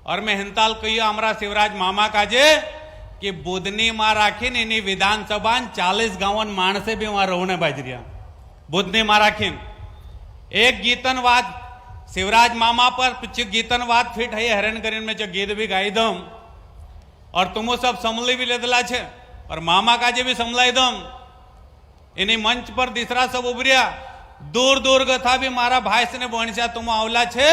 D: और मैं हिंताल कहियो हमारा शिवराज मामा का जे कि बुधनी में राखीन एनी विधानसभा 40 गांवन माणसे भी वहां रोने बाजरिया बुधनी में राखीन एक गीतनवाद शिवराज मामा पर कुछ गीतनवाद फिट है हरण करीन में जो गीत भी गाई दम और तुमो सब समली भी लेदला छे और मामा का जे भी समलाई दम इन्हीं मंच पर तीसरा सब उभरिया दूर दूर गथा भी मारा भाई से ने बहनचा तुम आवला छे,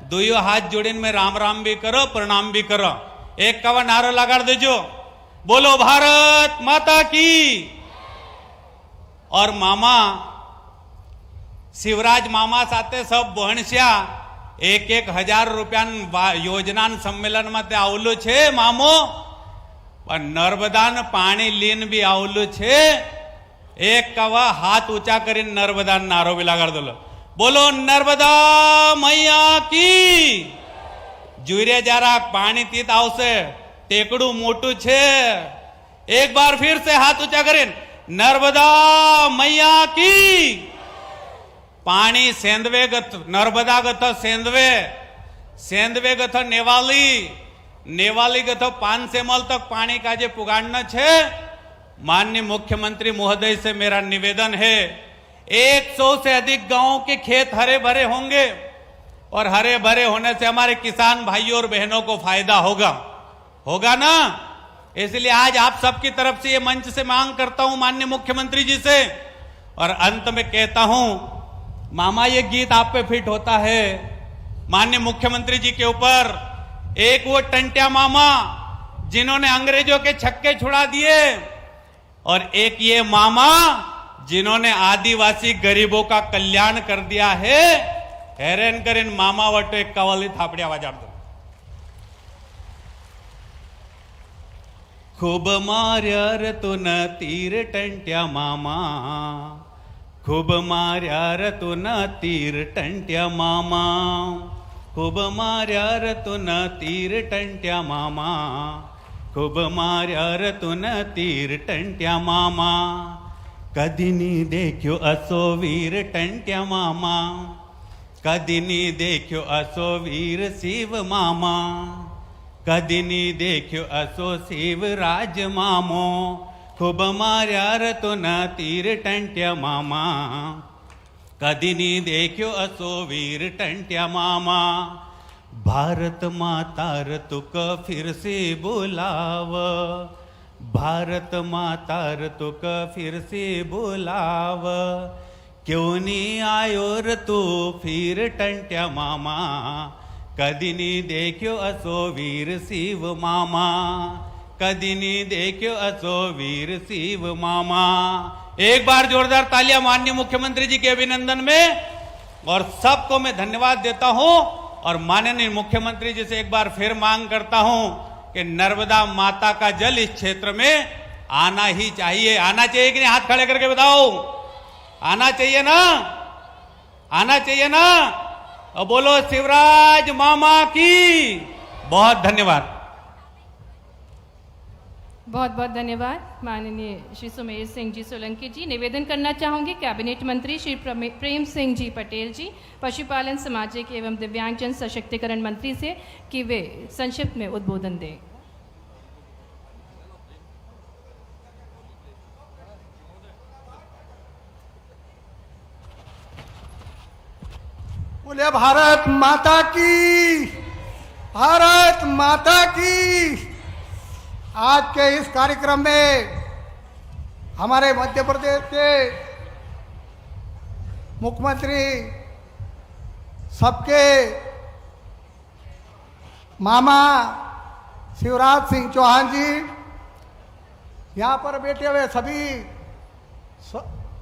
D: 2 हाथ जोड़ीन में राम राम भी करो, प्रणाम भी करो। एक कवा नारो लगाड़ देजो, बोलो भारत माता की। और मामा शिवराज मामा साथे सब बहनस्या 1,000 रुपया योजना सम्मेलन में आवलू छे मामो पर नर्मदा पानी लीन भी आवलू छे। एक कवा हाथ ऊंचा करी नर्मदा नारो भी लगाड़ दो, बोलो नर्मदा मैया की। जुरे जरा पानी तीत आवशे, टेकड़ू मोटू छे, एक बार फिर से हाथ ऊंचा करें, नर्मदा मैया की। पाणी सेंदवे गथ, नर्मदा गथ सेंदवे, सेंदवे गथ नेवाली, नेवाली गथ पानसेमल तक पानी का जे पुगाड़ना छे। माननीय मुख्यमंत्री महोदय से मेरा निवेदन है, 100 से अधिक गांवों के खेत हरे भरे होंगे और हरे भरे होने से हमारे किसान भाइयों और बहनों को फायदा होगा, होगा ना। इसलिए आज आप सबकी तरफ से ये मंच से मांग करता हूं माननीय मुख्यमंत्री जी से, और अंत में कहता हूं मामा ये गीत आप पे फिट होता है माननीय मुख्यमंत्री जी के ऊपर। एक वो टंट्या मामा जिन्होंने अंग्रेजों के छक्के छुड़ा दिए, और एक ये मामा जिन्होंने आदिवासी गरीबों का कल्याण कर दिया है। हैरान करें मामा वटो एक कवाली थापड़ी आवाज आप दो। खूब मार्या रे तुन तीर टंट्या मामा, खूब मार्या रे तुन तीर टंट्या मामा, खूब मार्या रे तुन तीर टंट्या मामा, खूब मार्या रे तुन तीर टंट्या मामा। कदी नी देख्यो असो वीर टंट्या मामा, कदी नी देख्यो असो वीर शिव मामा, कदी नी देख्यो असो शिव राज मामो। खूब मार्या रे तुन तीर टंट्या मामा, कदी नी देख्यो असो वीर टंट्या मामा। भारत माता रे तुक फिर से बुलाव, भारत माता रे तुक फिर से बुलाव। क्यों नी आयो रे तू फिर टंट्या मामा, कदी नी देख्यो असो वीर शिव मामा, कदी नी देख्यो असो वीर शिव मामा। एक बार जोरदार तालियां माननीय मुख्यमंत्री जी के अभिनंदन में, और सबको मैं धन्यवाद देता हूं। और माननीय मुख्यमंत्री जी से एक बार फिर मांग करता हूं कि नर्मदा माता का जल इस क्षेत्र में आना ही चाहिए। आना चाहिए कि नहीं? हाथ खड़े करके बताओ, आना चाहिए ना? आना चाहिए ना? और बोलो शिवराज मामा की। बहुत धन्यवाद।
A: बहुत बहुत धन्यवाद माननीय श्री सुमेर सिंह जी सोलंकी जी। निवेदन करना चाहूंगी कैबिनेट मंत्री श्री प्रेम सिंह जी पटेल जी, पशुपालन, सामाजिक एवं दिव्यांगजन सशक्तिकरण मंत्री से कि वे संक्षिप्त में उद्बोधन दें।
C: बोले भारत माता की, भारत माता की। आज के इस कार्यक्रम में हमारे मध्य प्रदेश के मुख्यमंत्री सबके मामा शिवराज सिंह चौहान जी, यहाँ पर बैठे हुए सभी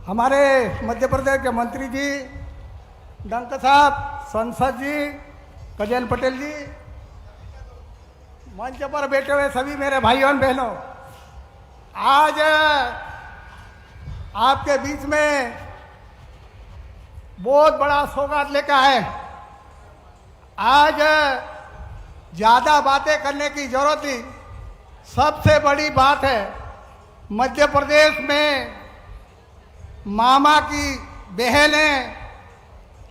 C: हमारे मध्य प्रदेश के मंत्री जी, डंक साहब, संसद जी, कजल पटेल जी, मंच पर बैठे हुए सभी मेरे भाइयों और बहनों, आज आपके बीच में बहुत बड़ा सौगात लेकर आए। आज ज्यादा बातें करने की जरूरत नहीं, सबसे बड़ी बात है मध्य प्रदेश में मामा की बहनें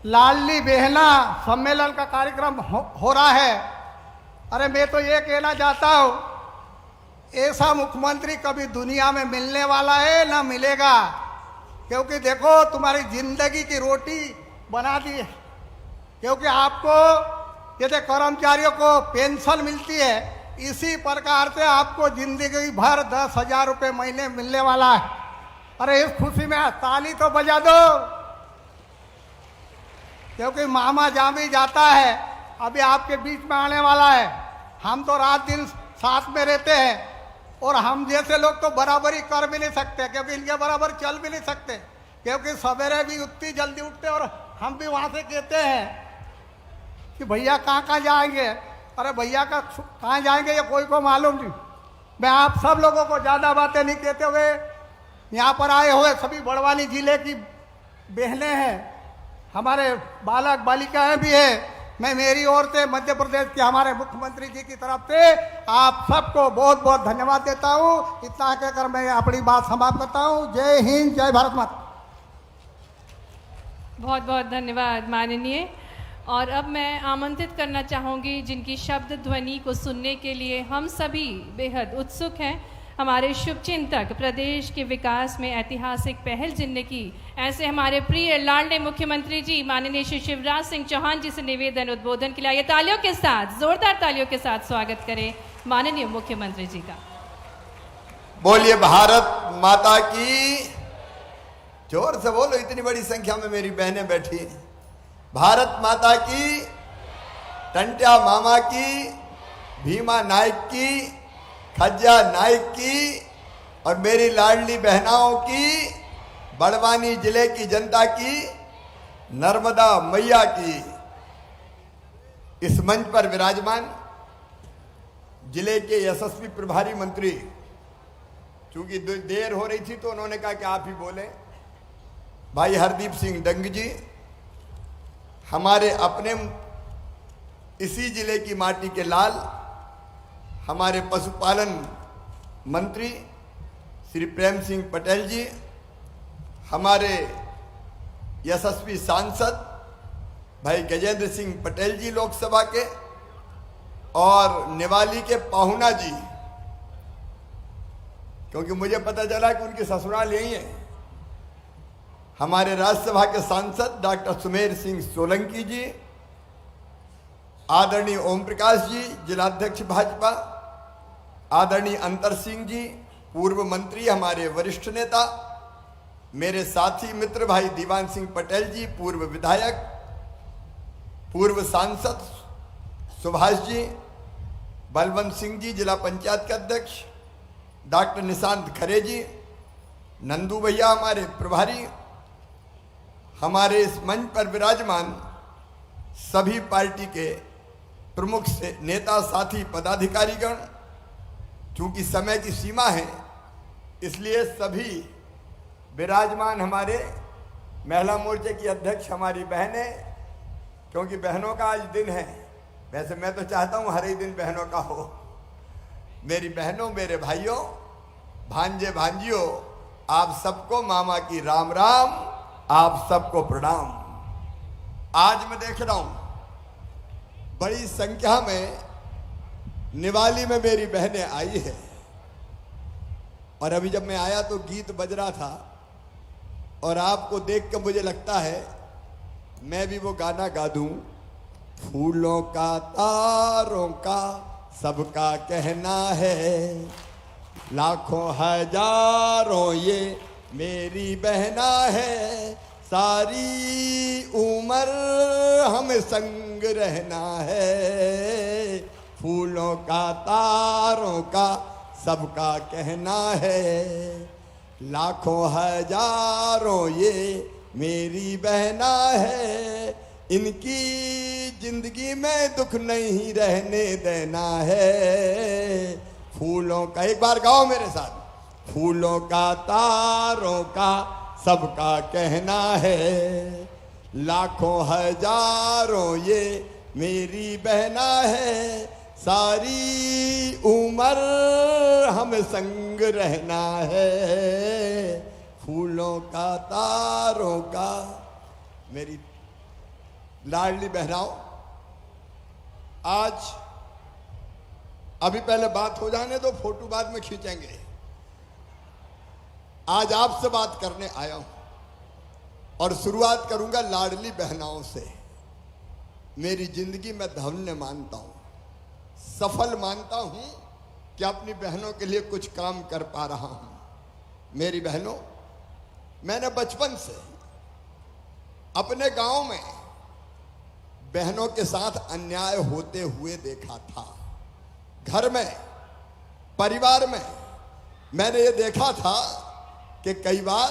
C: लाडली बहना सम्मेलन का कार्यक्रम हो रहा है। अरे मैं तो ये कहना चाहता हूँ, ऐसा मुख्यमंत्री कभी दुनिया में मिलने वाला है ना मिलेगा, क्योंकि देखो तुम्हारी जिंदगी की रोटी बना दी है। क्योंकि आपको जैसे कर्मचारियों को पेंशन मिलती है, इसी प्रकार से आपको जिंदगी भर 10,000 रुपये महीने मिलने वाला है। अरे इस खुशी में ताली तो बजा दो, क्योंकि मामा जहाँ भी जाता है अभी आपके बीच में आने वाला है। हम तो रात दिन साथ में रहते हैं, और हम जैसे लोग तो बराबरी कर भी नहीं सकते, क्योंकि इनके बराबर चल भी नहीं सकते, क्योंकि सवेरे भी उतनी जल्दी उठते, और हम भी वहाँ से कहते हैं कि भैया कहाँ कहाँ जाएंगे। अरे भैया का कहाँ जाएंगे ये कोई को मालूम नहीं। मैं आप सब लोगों को ज़्यादा बातें नहीं कहते हुए, यहाँ पर आए हुए सभी बड़वानी जिले की बहनें हैं, हमारे बालक बालिकाएं भी हैं,
E: मैं मेरी ओर से मध्य प्रदेश के हमारे मुख्यमंत्री जी की तरफ से आप सबको बहुत बहुत धन्यवाद देता हूं। इतना कहकर मैं अपनी बात समाप्त करता हूं। जय हिंद, जय भारत माता।
A: बहुत बहुत धन्यवाद माननीय। और अब मैं आमंत्रित करना चाहूँगी जिनकी शब्द ध्वनि को सुनने के लिए हम सभी बेहद उत्सुक हैं, हमारे शुभचिंतक प्रदेश के विकास में ऐतिहासिक पहल जिनने की, ऐसे हमारे प्रिय लाडले मुख्यमंत्री जी माननीय श्री शिवराज सिंह चौहान जी से निवेदन उद्बोधन के लिए आइए तालियों के साथ, जोरदार तालियों के साथ स्वागत करें माननीय मुख्यमंत्री जी का।
F: बोलिए भारत माता की। जोर से बोलो, इतनी बड़ी संख्या में मेरी बहनें बैठी। भारत माता की, टंट्या मामा की, भीमा नायक की, खज्जा नायक की और मेरी लाडली बहनाओं की, बड़वानी जिले की जनता की, नर्मदा मैया की। इस मंच पर विराजमान जिले के यशस्वी प्रभारी मंत्री, चूंकि देर हो रही थी तो उन्होंने कहा कि आप ही बोले, भाई हरदीप सिंह डंग जी, हमारे अपने इसी जिले की माटी के लाल, हमारे पशुपालन मंत्री श्री प्रेम सिंह पटेल जी, हमारे यशस्वी सांसद भाई गजेंद्र सिंह पटेल जी लोकसभा के, और निवाली के पाहुना जी, क्योंकि मुझे पता चला कि उनके ससुराल यही है, हमारे राज्यसभा के सांसद डॉक्टर सुमेर सिंह सोलंकी जी, आदरणीय ओम प्रकाश जी जिलाध्यक्ष भाजपा, आदरणीय अंतर सिंह जी पूर्व मंत्री, हमारे वरिष्ठ नेता, मेरे साथी मित्र भाई दीवान सिंह पटेल जी पूर्व विधायक, पूर्व सांसद सुभाष जी, बलवंत सिंह जी जिला पंचायत के अध्यक्ष, डॉक्टर निशांत खरे जी, नंदू भैया हमारे प्रभारी, हमारे इस मंच पर विराजमान सभी पार्टी के प्रमुख से नेता साथी पदाधिकारीगण, चूंकि समय की सीमा है इसलिए सभी विराजमान हमारे महिला मोर्चे की अध्यक्ष हमारी बहनें, क्योंकि बहनों का आज दिन है, वैसे मैं तो चाहता हूं हर ही दिन बहनों का हो। मेरी बहनों, मेरे भाइयों, भांजे भांजियों, आप सबको मामा की राम राम, आप सबको प्रणाम। आज मैं देख रहा हूं बड़ी संख्या में निवाली में मेरी बहनें आई है, और अभी जब मैं आया तो गीत बज रहा था, और आपको देख कर मुझे लगता है मैं भी वो गाना गा दूं, फूलों का तारों का सबका कहना है, लाखों हजारों ये मेरी बहना है, सारी उम्र हमें संग रहना है, फूलों का तारों का सबका कहना है, लाखों हजारों ये मेरी बहना है, इनकी जिंदगी में दुख नहीं रहने देना है, फूलों का, एक बार गाओ मेरे साथ, फूलों का तारों का सबका कहना है, लाखों हजारों ये मेरी बहना है, सारी उम्र हमें संग रहना है, फूलों का तारों का। मेरी लाडली बहनाओं, आज अभी पहले बात हो जाने दो, फोटो बाद में खींचेंगे। आज आपसे बात करने आया हूं और शुरुआत करूंगा लाडली बहनाओं से। मेरी जिंदगी में धन्य मानता हूं, सफल मानता हूं कि अपनी बहनों के लिए कुछ काम कर पा रहा हूं। मेरी बहनों, मैंने बचपन से अपने गांव में बहनों के साथ अन्याय होते हुए देखा था। घर में, परिवार में मैंने ये देखा था कि कई बार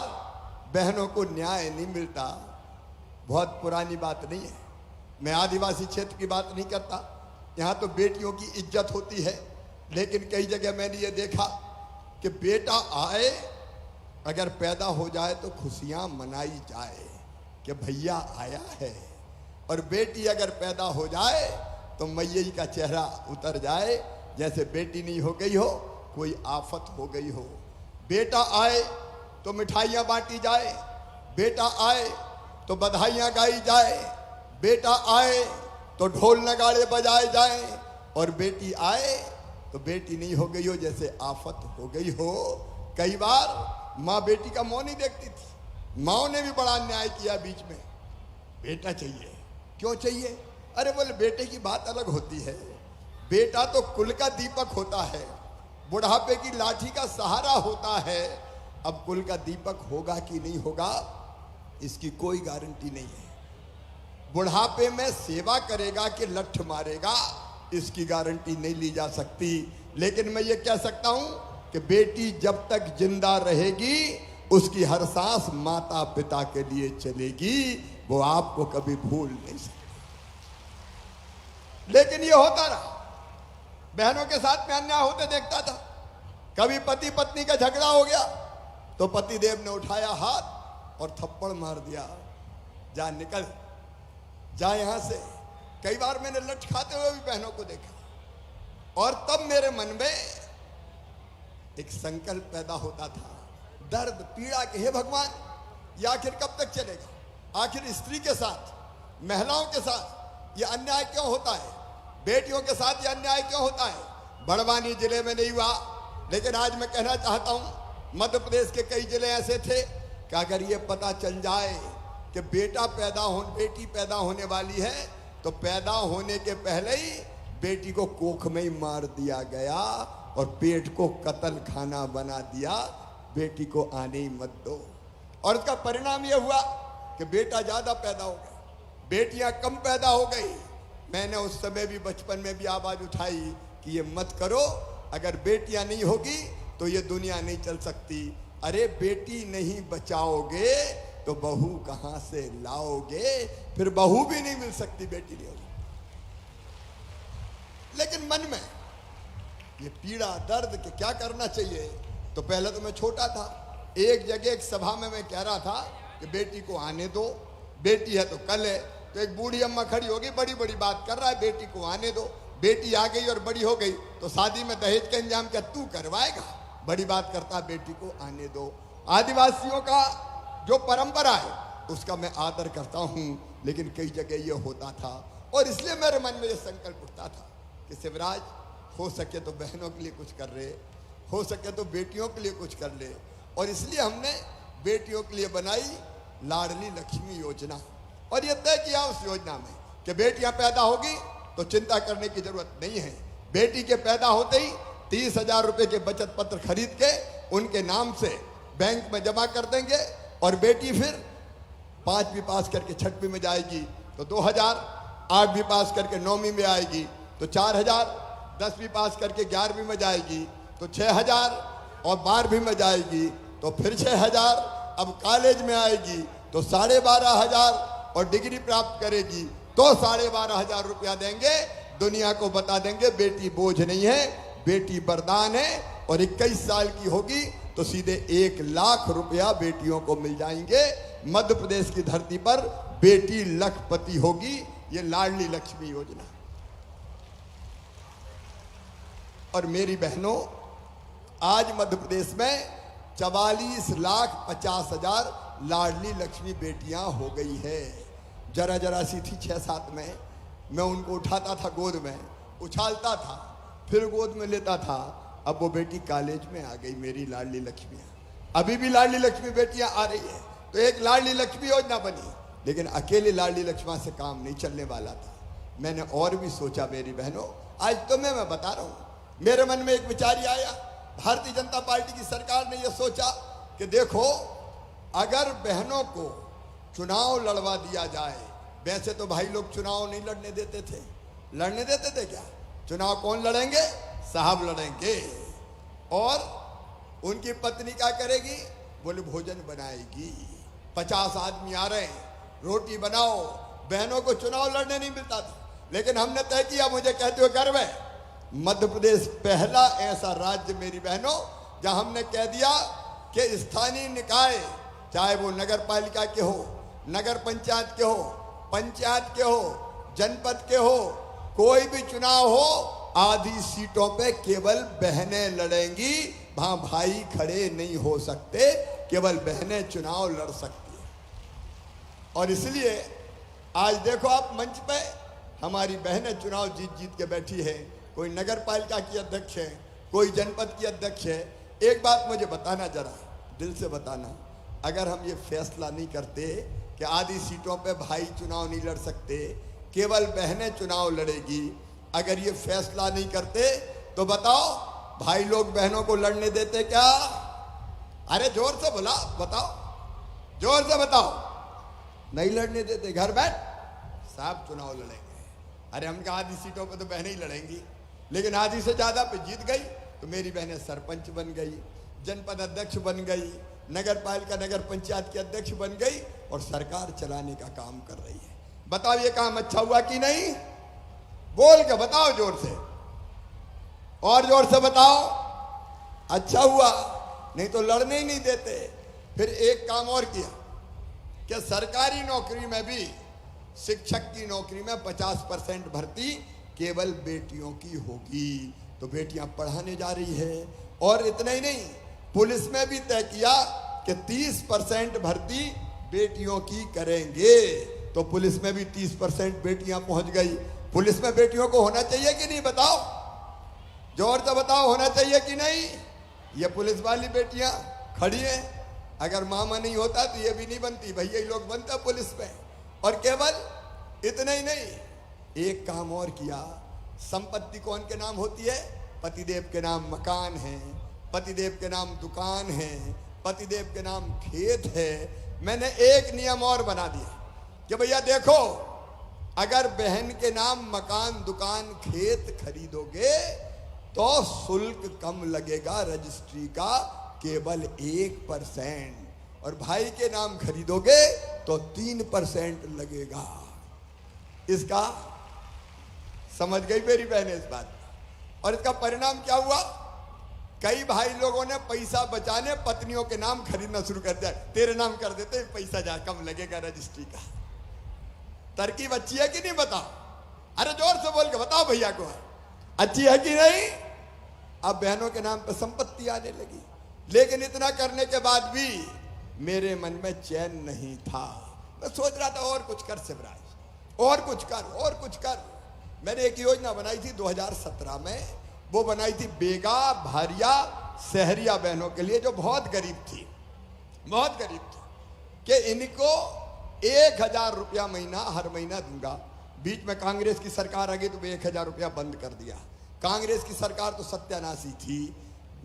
F: बहनों को न्याय नहीं मिलता। बहुत पुरानी बात नहीं है, मैं आदिवासी क्षेत्र की बात नहीं करता, यहाँ तो बेटियों की इज्जत होती है, लेकिन कई जगह मैंने ये देखा कि बेटा आए, अगर पैदा हो जाए तो खुशियाँ मनाई जाए कि भैया आया है, और बेटी अगर पैदा हो जाए तो मैया का चेहरा उतर जाए, जैसे बेटी नहीं हो गई हो कोई आफत हो गई हो। बेटा आए तो मिठाइयाँ बांटी जाए, बेटा आए तो बधाइयाँ गाई जाए, बेटा आए तो ढोल नगाड़े बजाए जाए, और बेटी आए तो बेटी नहीं हो गई हो जैसे आफत हो गई हो। कई बार माँ बेटी का मुंह नहीं देखती थी, माँ ने भी बड़ा अन्याय किया बीच में। बेटा चाहिए, क्यों चाहिए? अरे बोले बेटे की बात अलग होती है, बेटा तो कुल का दीपक होता है, बुढ़ापे की लाठी का सहारा होता है। अब कुल का दीपक होगा कि नहीं होगा इसकी कोई गारंटी नहीं है। बुढ़ापे में सेवा करेगा कि लठ मारेगा इसकी गारंटी नहीं ली जा सकती। लेकिन मैं ये कह सकता हूं कि बेटी जब तक जिंदा रहेगी उसकी हर सांस माता पिता के लिए चलेगी, वो आपको कभी भूल नहीं सकती। लेकिन ये होता रहा, बहनों के साथ में अन्याय होते देखता था। कभी पति पत्नी का झगड़ा हो गया तो पति देव ने उठाया हाथ और थप्पड़ मार दिया, जा निकल, जा यहां से। कई बार मैंने लठ खाते हुए भी बहनों को देखा, और तब मेरे मन में एक संकल्प पैदा होता था, दर्द पीड़ा के, हे भगवान ये आखिर कब तक चलेगा? आखिर स्त्री के साथ, महिलाओं के साथ ये अन्याय क्यों होता है? बेटियों के साथ ये अन्याय क्यों होता है? बड़वानी जिले में नहीं हुआ, लेकिन आज मैं कहना चाहता हूं मध्य प्रदेश के कई जिले ऐसे थे कि अगर ये पता चल जाए कि बेटी पैदा होने वाली है तो पैदा होने के पहले ही बेटी को कोख में ही मार दिया गया और पेट को कत्ल खाना बना दिया, बेटी को आने ही मत दो। और इसका परिणाम यह हुआ कि बेटा ज्यादा पैदा हो गया, बेटियां कम पैदा हो गई। मैंने उस समय भी बचपन में भी आवाज उठाई कि ये मत करो, अगर बेटियां नहीं होगी तो ये दुनिया नहीं चल सकती। अरे बेटी नहीं बचाओगे तो बहू कहां से लाओगे? फिर बहू भी नहीं मिल सकती, बेटी नहीं होगी। लेकिन मन में ये पीड़ा दर्द के क्या करना चाहिए? तो पहले तो मैं छोटा था, एक जगह एक सभा में मैं कह रहा था कि बेटी को आने दो, बेटी है तो कल है। तो एक बूढ़ी अम्मा खड़ी होगी, बड़ी बड़ी बात कर रहा है, बेटी को आने दो। बेटी आ गई और बड़ी हो गई तो शादी में दहेज का इंतजाम क्या तू करवाएगा? बड़ी बात करता, बेटी को आने दो। आदिवासियों का जो परंपरा है उसका मैं आदर करता हूं, लेकिन कई जगह ये होता था। और इसलिए मेरे मन में ये संकल्प उठता था कि शिवराज हो सके तो बहनों के लिए कुछ कर रहे, हो सके तो बेटियों के लिए कुछ कर ले। और इसलिए हमने बेटियों के लिए बनाई लाडली लक्ष्मी योजना, और ये तय किया उस योजना में कि बेटियां पैदा होगी तो चिंता करने की जरूरत नहीं है। बेटी के पैदा होते ही 30,000 रुपए के बचत पत्र खरीद के उनके नाम से बैंक में जमा कर देंगे, और बेटी फिर 5वीं पास करके 6वीं में जाएगी तो 2,000, 8वीं पास करके 9वीं में आएगी तो 4,000, 10वीं पास करके 11वीं में जाएगी तो 6,000, और 12वीं में जाएगी तो फिर 6,000, अब कॉलेज में आएगी तो 12,500, और डिग्री प्राप्त करेगी तो 12,500 रुपया देंगे। दुनिया को बता देंगे बेटी बोझ नहीं है, बेटी वरदान है। और 21 साल की होगी तो सीधे 1 लाख रुपया बेटियों को मिल जाएंगे। मध्य प्रदेश की धरती पर बेटी लखपति होगी, ये लाडली लक्ष्मी योजना। और मेरी बहनों, आज मध्य प्रदेश में 44,50,000 लाडली लक्ष्मी बेटियां हो गई है। जरा जरा सी थी 6-7 में, मैं उनको उठाता था गोद में, उछालता था, फिर गोद में लेता था। अब वो बेटी कॉलेज में आ गई, मेरी लाडली लक्ष्मी। अभी भी लाडली लक्ष्मी बेटियां आ रही है। तो एक लाडली लक्ष्मी योजना बनी, लेकिन अकेले लाडली लक्ष्मी से काम नहीं चलने वाला था। मैंने और भी सोचा मेरी बहनों, आज तुम्हें मैं बता रहा हूं, मेरे मन में एक विचार ही आया। भारतीय जनता पार्टी की सरकार ने यह सोचा कि देखो, अगर बहनों को चुनाव लड़वा दिया जाए, वैसे तो भाई लोग चुनाव नहीं लड़ने देते थे, लड़ने देते थे क्या? चुनाव कौन लड़ेंगे? साहब लड़ेंगे। और उनकी पत्नी क्या करेगी? बोले भोजन बनाएगी। 50 आदमी आ रहे हैं, रोटी बनाओ। बहनों को चुनाव लड़ने नहीं मिलता था, लेकिन हमने तय किया, मुझे कहते हुए गर्व है, मध्य प्रदेश पहला ऐसा राज्य मेरी बहनों जहां हमने कह दिया कि स्थानीय निकाय, चाहे वो नगर पालिका के हो, नगर पंचायत के हो, पंचायत के हो, जनपद के हो, कोई भी चुनाव हो, आधी सीटों पे केवल बहनें लड़ेंगी, वहां भाई खड़े नहीं हो सकते, केवल बहनें चुनाव लड़ सकती है। और इसलिए आज देखो आप मंच पे हमारी बहनें चुनाव जीत जीत के बैठी है। कोई नगर पालिका की अध्यक्ष है, कोई जनपद की अध्यक्ष है। एक बात मुझे बताना, जरा दिल से बताना, अगर हम ये फैसला नहीं करते कि आधी सीटों पे भाई चुनाव नहीं लड़ सकते, केवल बहनें चुनाव लड़ेगी, अगर ये फैसला नहीं करते तो बताओ भाई लोग बहनों को लड़ने देते क्या? अरे जोर से बोला, बताओ, जोर से बताओ। नहीं लड़ने देते, घर बैठ साहब चुनाव लड़ेंगे। अरे हम कहा आधी सीटों पे तो बहनें ही लड़ेंगी, लेकिन आधी से ज्यादा पे जीत गई तो मेरी बहनें सरपंच बन गई, जनपद अध्यक्ष बन गई, नगर पालिका नगर पंचायत की अध्यक्ष बन गई और सरकार चलाने का काम कर रही है। बताओ ये काम अच्छा हुआ कि नहीं? बोल के बताओ जोर से, और जोर से बताओ अच्छा हुआ। नहीं तो लड़ने ही नहीं देते। फिर एक काम और किया कि सरकारी नौकरी में भी, शिक्षक की नौकरी में 50% भर्ती केवल बेटियों की होगी, तो बेटियां पढ़ाने जा रही है। और इतना ही नहीं, पुलिस में भी तय किया कि 30% भर्ती बेटियों की करेंगे, तो पुलिस में भी 30% बेटियां पहुंच गई। पुलिस में बेटियों को होना चाहिए कि नहीं? बताओ, जोर से बताओ, होना चाहिए कि नहीं? ये पुलिस वाली बेटियां खड़ी हैं, अगर मामा नहीं होता तो ये भी नहीं बनती, भैया ही लोग बनते पुलिस में। और केवल इतना ही नहीं, एक काम और किया, संपत्ति कौन के नाम होती है? पतिदेव के नाम मकान है, पतिदेव के नाम दुकान है, पतिदेव के नाम खेत है। मैंने एक नियम और बना दिया कि भैया देखो, अगर बहन के नाम मकान दुकान खेत खरीदोगे तो शुल्क कम लगेगा रजिस्ट्री का, केवल 1%, और भाई के नाम खरीदोगे तो 3% लगेगा। इसका समझ गई मेरी बहन इस बात। और इसका परिणाम क्या हुआ? कई भाई लोगों ने पैसा बचाने पत्नियों के नाम खरीदना शुरू कर दिया। तेरे नाम कर देते, पैसा जा कम लगेगा रजिस्ट्री का। तरकीब अच्छी है कि नहीं? बताओ, अरे जोर से बोल के बताओ भैया को, अच्छी है कि नहीं? अब बहनों के नाम पर संपत्ति आने लगी, लेकिन इतना करने के बाद भी मेरे मन में चैन नहीं था। मैं सोच रहा था और कुछ कर शिवराज, और कुछ कर, और कुछ कर। मैंने एक योजना बनाई थी 2017 में, वो बनाई थी बेगा भारिया शहरिया बहनों के लिए, जो बहुत गरीब थी, बहुत गरीब थी, कि इनको 1000 रुपया महीना हर महीना दूंगा। बीच में कांग्रेस की सरकार आ गई तो 1000 रुपया बंद कर दिया। कांग्रेस की सरकार तो सत्यानाशी थी,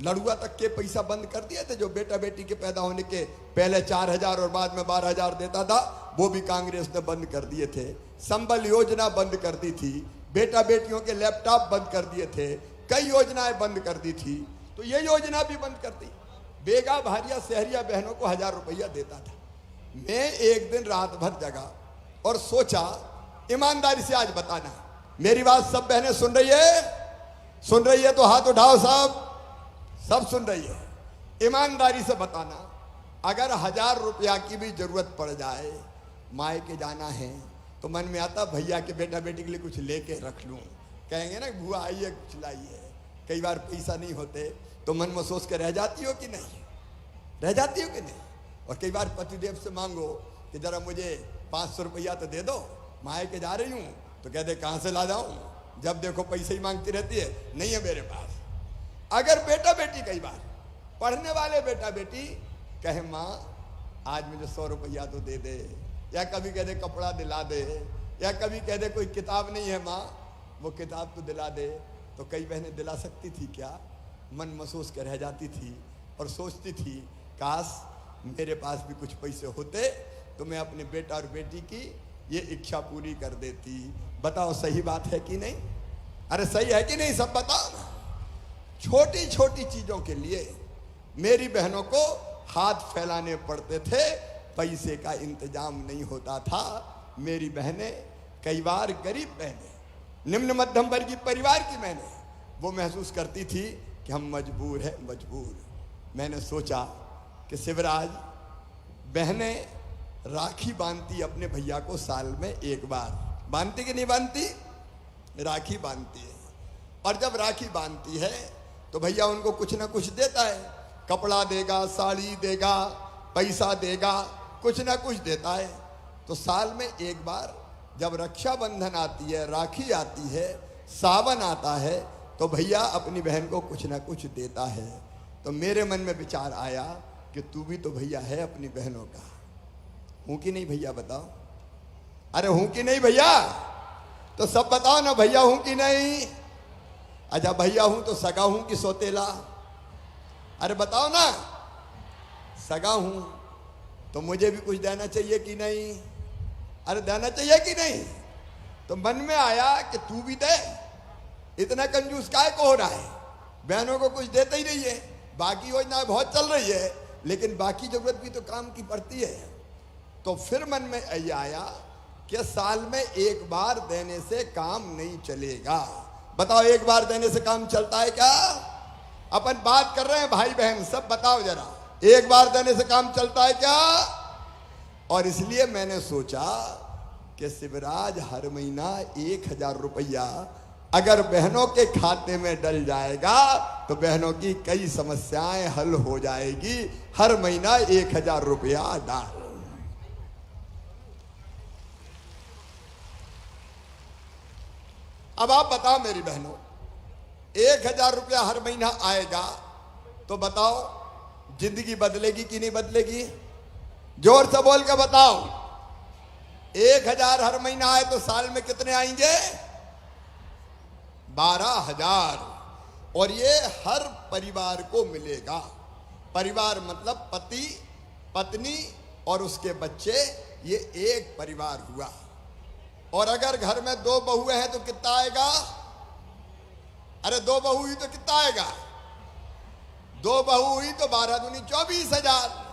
F: लड़ुआ तक के पैसा बंद कर दिए थे। जो बेटा बेटी के पैदा होने के पहले 4000 और बाद में 12000 देता था, वो भी कांग्रेस ने बंद कर दिए थे। संबल योजना बंद कर दी थी, बेटा बेटियों के लैपटॉप बंद कर दिए थे, कई योजनाएं बंद कर दी थी, तो ये योजना भी बंद कर दी। बेगा भारिया शहरिया बहनों को 1000 रुपया देता था। मैं एक दिन रात भर जगा और सोचा, ईमानदारी से आज बताना, मेरी बात सब बहनें सुन रही है? सुन रही है तो हाथ उठाओ, सब सुन रही है। ईमानदारी से बताना, अगर 1000 रुपया की भी जरूरत पड़ जाए, मायके जाना है, तो मन में आता भैया के बेटा बेटी के लिए कुछ लेके रख लूं। कहेंगे ना बुआ आइए कुछ लाइए। कई बार पैसा नहीं होते तो मन में सोच के रह जाती हो कि नहीं? रह जाती हो कि नहीं? और कई बार पतिदेव से मांगो कि जरा मुझे 500 रुपया तो दे दो, मायके जा रही हूं, तो कहते कहां से ला जाऊं, जब देखो पैसे ही मांगती रहती है, नहीं है मेरे पास। अगर बेटा बेटी, कई बार पढ़ने वाले बेटा बेटी कहे माँ आज मुझे 100 रुपया तो दे दे, या कभी कह दे कपड़ा दिला दे, या कभी कह दे कोई किताब नहीं है माँ वो किताब तो दिला दे, तो कई बहनें दिला सकती थी क्या? मन महसूस कर रह जाती थी और सोचती थी काश मेरे पास भी कुछ पैसे होते तो मैं अपने बेटा और बेटी की ये इच्छा पूरी कर देती। बताओ सही बात है कि नहीं? अरे सही है कि नहीं? सब बताओ ना। छोटी छोटी चीजों के लिए मेरी बहनों को हाथ फैलाने पड़ते थे, पैसे का इंतजाम नहीं होता था। मेरी बहनें, कई बार गरीब बहनें, निम्न मध्यम वर्गीय परिवार की बहनें, वो महसूस करती थी कि हम मजबूर हैं, मजबूर। मैंने सोचा कि शिवराज, बहनें राखी बांधती अपने भैया को साल में एक बार। बांधती कि नहीं बांधती? राखी बांधती है। और जब राखी बांधती है तो भैया उनको कुछ ना कुछ देता है, कपड़ा देगा, साड़ी देगा, पैसा देगा, कुछ ना कुछ देता है। तो साल में एक बार जब रक्षाबंधन आती है, राखी आती है, सावन आता है, तो भैया अपनी बहन को कुछ ना कुछ देता है। तो मेरे मन में विचार आया कि तू भी तो भैया है अपनी बहनों का। हूं कि नहीं भैया बताओ? अरे हूं कि नहीं भैया? तो सब बताओ ना भैया हूं कि नहीं? अच्छा भैया हूं तो सगा हूं कि सौतेला? अरे बताओ ना। सगा हूं तो मुझे भी कुछ देना चाहिए कि नहीं? अरे देना चाहिए कि नहीं? तो मन में आया कि तू भी दे। इतना कंजूस काहे को हो रहा है? बहनों को कुछ देते ही नहीं है। बाकी योजना बहुत चल रही है, लेकिन बाकी जरूरत भी तो काम की पड़ती है। तो फिर मन में यह आया कि साल में एक बार देने से काम नहीं चलेगा। बताओ एक बार देने से काम चलता है क्या? अपन बात कर रहे हैं भाई बहन, सब बताओ जरा, एक बार देने से काम चलता है क्या? और इसलिए मैंने सोचा कि शिवराज हर महीना 1000 रुपया अगर बहनों के खाते में डल जाएगा तो बहनों की कई समस्याएं हल हो जाएगी। हर महीना 1000 रुपया डाल। अब आप बताओ मेरी बहनों, 1000 रुपया हर महीना आएगा तो बताओ जिंदगी बदलेगी कि नहीं बदलेगी? जोर से बोल के बताओ। 1000 हर महीना आए तो साल में कितने आएंगे? 12,000। और ये हर परिवार को मिलेगा। परिवार मतलब पति, पत्नी और उसके बच्चे, ये एक परिवार हुआ। और अगर घर में 2 बहुएं हैं तो कितना आएगा? अरे 2 बहू हुई तो कितना आएगा? 2 बहू हुई तो 12 दूनी 24,000।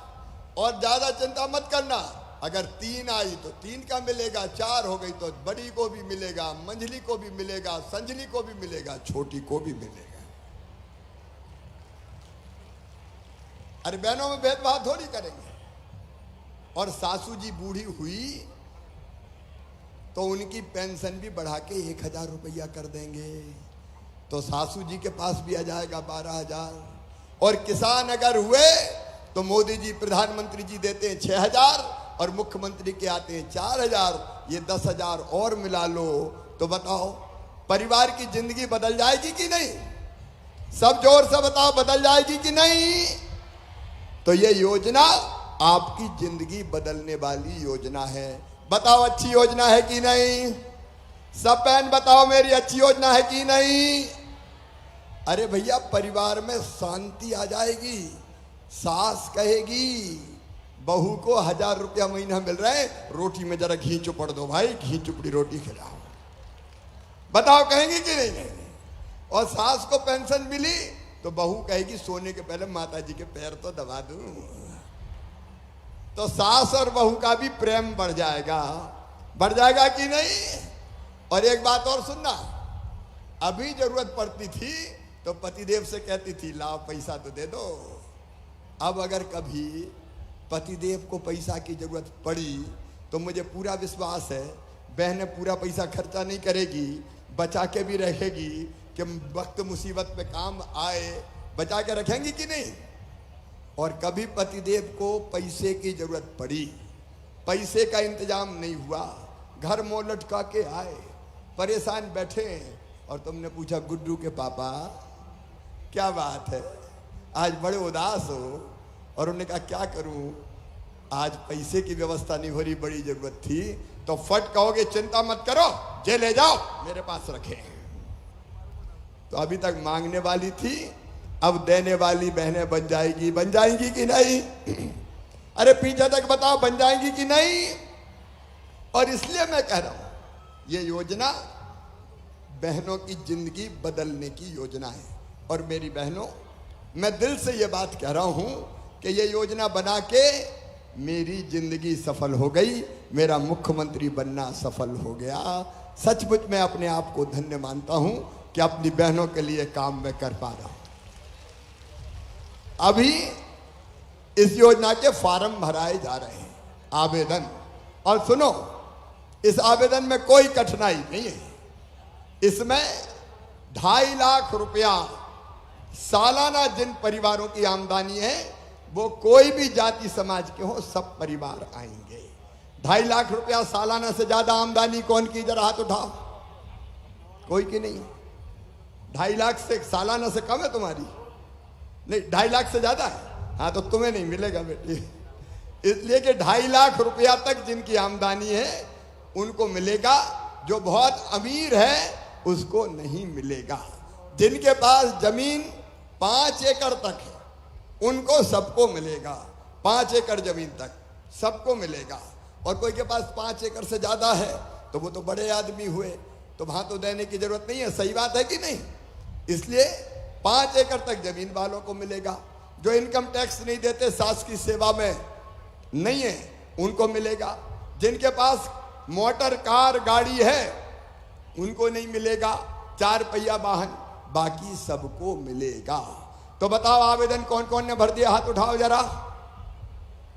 F: और ज्यादा चिंता मत करना, अगर 3 आई तो 3 का मिलेगा, 4 हो गई तो बड़ी को भी मिलेगा, मंझली को भी मिलेगा, संजली को भी मिलेगा, छोटी को भी मिलेगा। अरे बहनों में भेदभाव थोड़ी करेंगे। और सासू जी बूढ़ी हुई तो उनकी पेंशन भी बढ़ा के 1000 रुपया कर देंगे, तो सासू जी के पास भी आ जाएगा 12,000। और किसान अगर हुए तो मोदी जी प्रधानमंत्री जी देते हैं 6,000 और मुख्यमंत्री के आते हैं 4,000। ये 10,000 और मिला लो तो बताओ परिवार की जिंदगी बदल जाएगी कि नहीं? सब जोर से बताओ, बदल जाएगी कि नहीं? तो ये योजना आपकी जिंदगी बदलने वाली योजना है। बताओ अच्छी योजना है कि नहीं? सब बहन बताओ मेरी अच्छी योजना है कि नहीं? अरे भैया परिवार में शांति आ जाएगी। सास कहेगी बहू को 1000 रुपया महीना मिल रहा है, रोटी में जरा घी चुपड़ दो भाई, घी चुपड़ी रोटी खिलाओ। बताओ कहेंगी कि नहीं? और सास को पेंशन मिली तो बहू कहेगी सोने के पहले माता जी के पैर तो दबा दूं। तो सास और बहू का भी प्रेम बढ़ जाएगा। बढ़ जाएगा कि नहीं? और एक बात और सुनना, अभी जरूरत पड़ती थी तो पतिदेव से कहती थी लाओ पैसा तो दे दो। अब अगर कभी पतिदेव को पैसा की जरूरत पड़ी तो मुझे पूरा विश्वास है बहनें पूरा पैसा खर्चा नहीं करेगी, बचा के भी रखेगी कि वक्त मुसीबत पे काम आए, बचा के रखेंगी कि नहीं? और कभी पतिदेव को पैसे की जरूरत पड़ी, पैसे का इंतजाम नहीं हुआ, घर मुंह लटका के आए, परेशान बैठे और तुमने पूछा गुड्डू के पापा क्या बात है, आज बड़े उदास हो? और उन्होंने कहा क्या करूं, आज पैसे की व्यवस्था नहीं हो रही, बड़ी जरूरत थी। तो फट कहोगे चिंता मत करो, जे ले जाओ मेरे पास रखे। तो अभी तक मांगने वाली थी, अब देने वाली बहनें बन जाएगी। बन जाएंगी कि नहीं? अरे पीछे तक बताओ बन जाएंगी कि नहीं? और इसलिए मैं कह रहा हूं ये योजना बहनों की जिंदगी बदलने की योजना है। और मेरी बहनों, मैं दिल से ये बात कह रहा हूं कि ये योजना बना के मेरी जिंदगी सफल हो गई, मेरा मुख्यमंत्री बनना सफल हो गया। सचमुच मैं अपने आप को धन्य मानता हूं कि अपनी बहनों के लिए काम मैं कर पा रहा हूं। अभी इस योजना के फॉर्म भराए जा रहे हैं। आवेदन। और सुनो, इस आवेदन में कोई कठिनाई नहीं है। इसमें 2.5 लाख रुपया सालाना जिन परिवारों की आमदनी है, वो कोई भी जाति समाज के हो, सब परिवार आएंगे। 2.5 लाख रुपया सालाना से ज्यादा आमदनी कौन की, जरा हाथ उठाओ। कोई की नहीं। 2.5 लाख से सालाना से कम है तुम्हारी? नहीं, 2.5 लाख से ज्यादा है। हाँ, तो तुम्हें नहीं मिलेगा बेटी, इसलिए कि 2.5 लाख रुपया तक जिनकी आमदनी है उनको मिलेगा। जो बहुत अमीर है उसको नहीं मिलेगा। जिनके पास जमीन 5 एकड़ तक है उनको सबको मिलेगा। 5 एकड़ जमीन तक सबको मिलेगा। और कोई के पास 5 एकड़ से ज्यादा है तो वो तो बड़े आदमी हुए, तो वहां तो देने की जरूरत नहीं है। सही बात है कि नहीं? इसलिए 5 एकड़ तक जमीन वालों को मिलेगा। जो इनकम टैक्स नहीं देते, शासकीय सेवा में नहीं है, उनको मिलेगा। जिनके पास मोटर कार गाड़ी है उनको नहीं मिलेगा। 4 पहिया वाहन, बाकी सबको मिलेगा। तो बताओ आवेदन कौन कौन ने भर दिया? हाथ उठाओ जरा।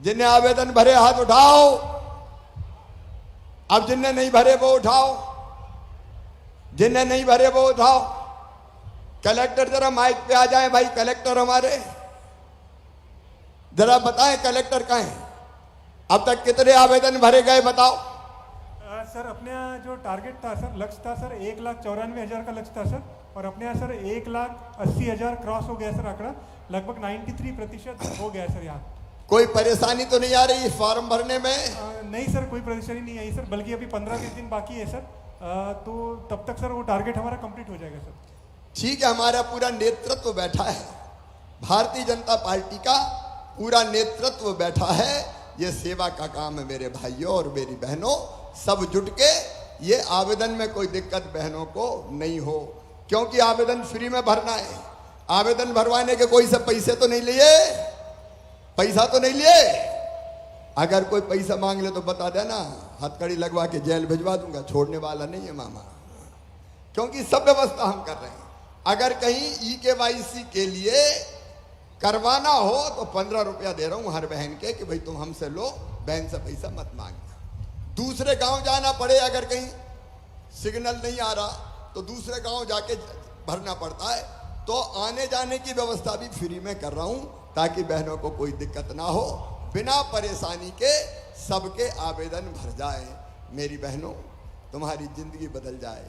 F: जिनने आवेदन भरे हाथ उठाओ। अब जिनने नहीं भरे वो उठाओ। जिनने नहीं भरे वो उठाओ। कलेक्टर जरा माइक पे आ जाए भाई। कलेक्टर हमारे जरा बताएं, कलेक्टर कहाँ है? अब तक कितने आवेदन भरे गए बताओ।
G: सर अपने यहाँ जो टारगेट था सर, लक्ष्य था सर 1,94,000 का लक्ष्य था सर, और अपने यहाँ सर 1,80,000 क्रॉस हो गया सर आंकड़ा। लगभग 93% हो गया सर यहाँ।
F: कोई परेशानी तो नहीं आ रही फॉर्म भरने में?
G: नहीं सर, कोई परेशानी नहीं आई सर, बल्कि अभी 15-20 दिन बाकी है सर। तो तब तक सर वो टारगेट हमारा कंप्लीट हो जाएगा सर।
F: ठीक है, हमारा पूरा नेतृत्व बैठा है, भारतीय जनता पार्टी का पूरा नेतृत्व बैठा है। ये सेवा का काम है मेरे भाइयों और मेरी बहनों, सब जुट के ये आवेदन में कोई दिक्कत बहनों को नहीं हो, क्योंकि आवेदन फ्री में भरना है। आवेदन भरवाने के कोई से पैसे तो नहीं लिए, पैसा तो नहीं लिए। अगर कोई पैसा मांग ले तो बता देना, हथकड़ी लगवा के जेल भिजवा दूंगा, छोड़ने वाला नहीं है मामा, क्योंकि सब व्यवस्था हम कर रहे हैं। अगर कहीं EKYC के लिए करवाना हो तो 15 रुपया दे रहा हूं हर बहन के कि भाई तुम हमसे लो, बहन से पैसा मत मांगना। दूसरे गांव जाना पड़े, अगर कहीं सिग्नल नहीं आ रहा तो दूसरे गांव जाके भरना पड़ता है। तो आने जाने की व्यवस्था भी फ्री में कर रहा हूं ताकि बहनों को कोई दिक्कत ना हो, बिना परेशानी के सबके आवेदन भर जाए। मेरी बहनों, तुम्हारी जिंदगी बदल जाए,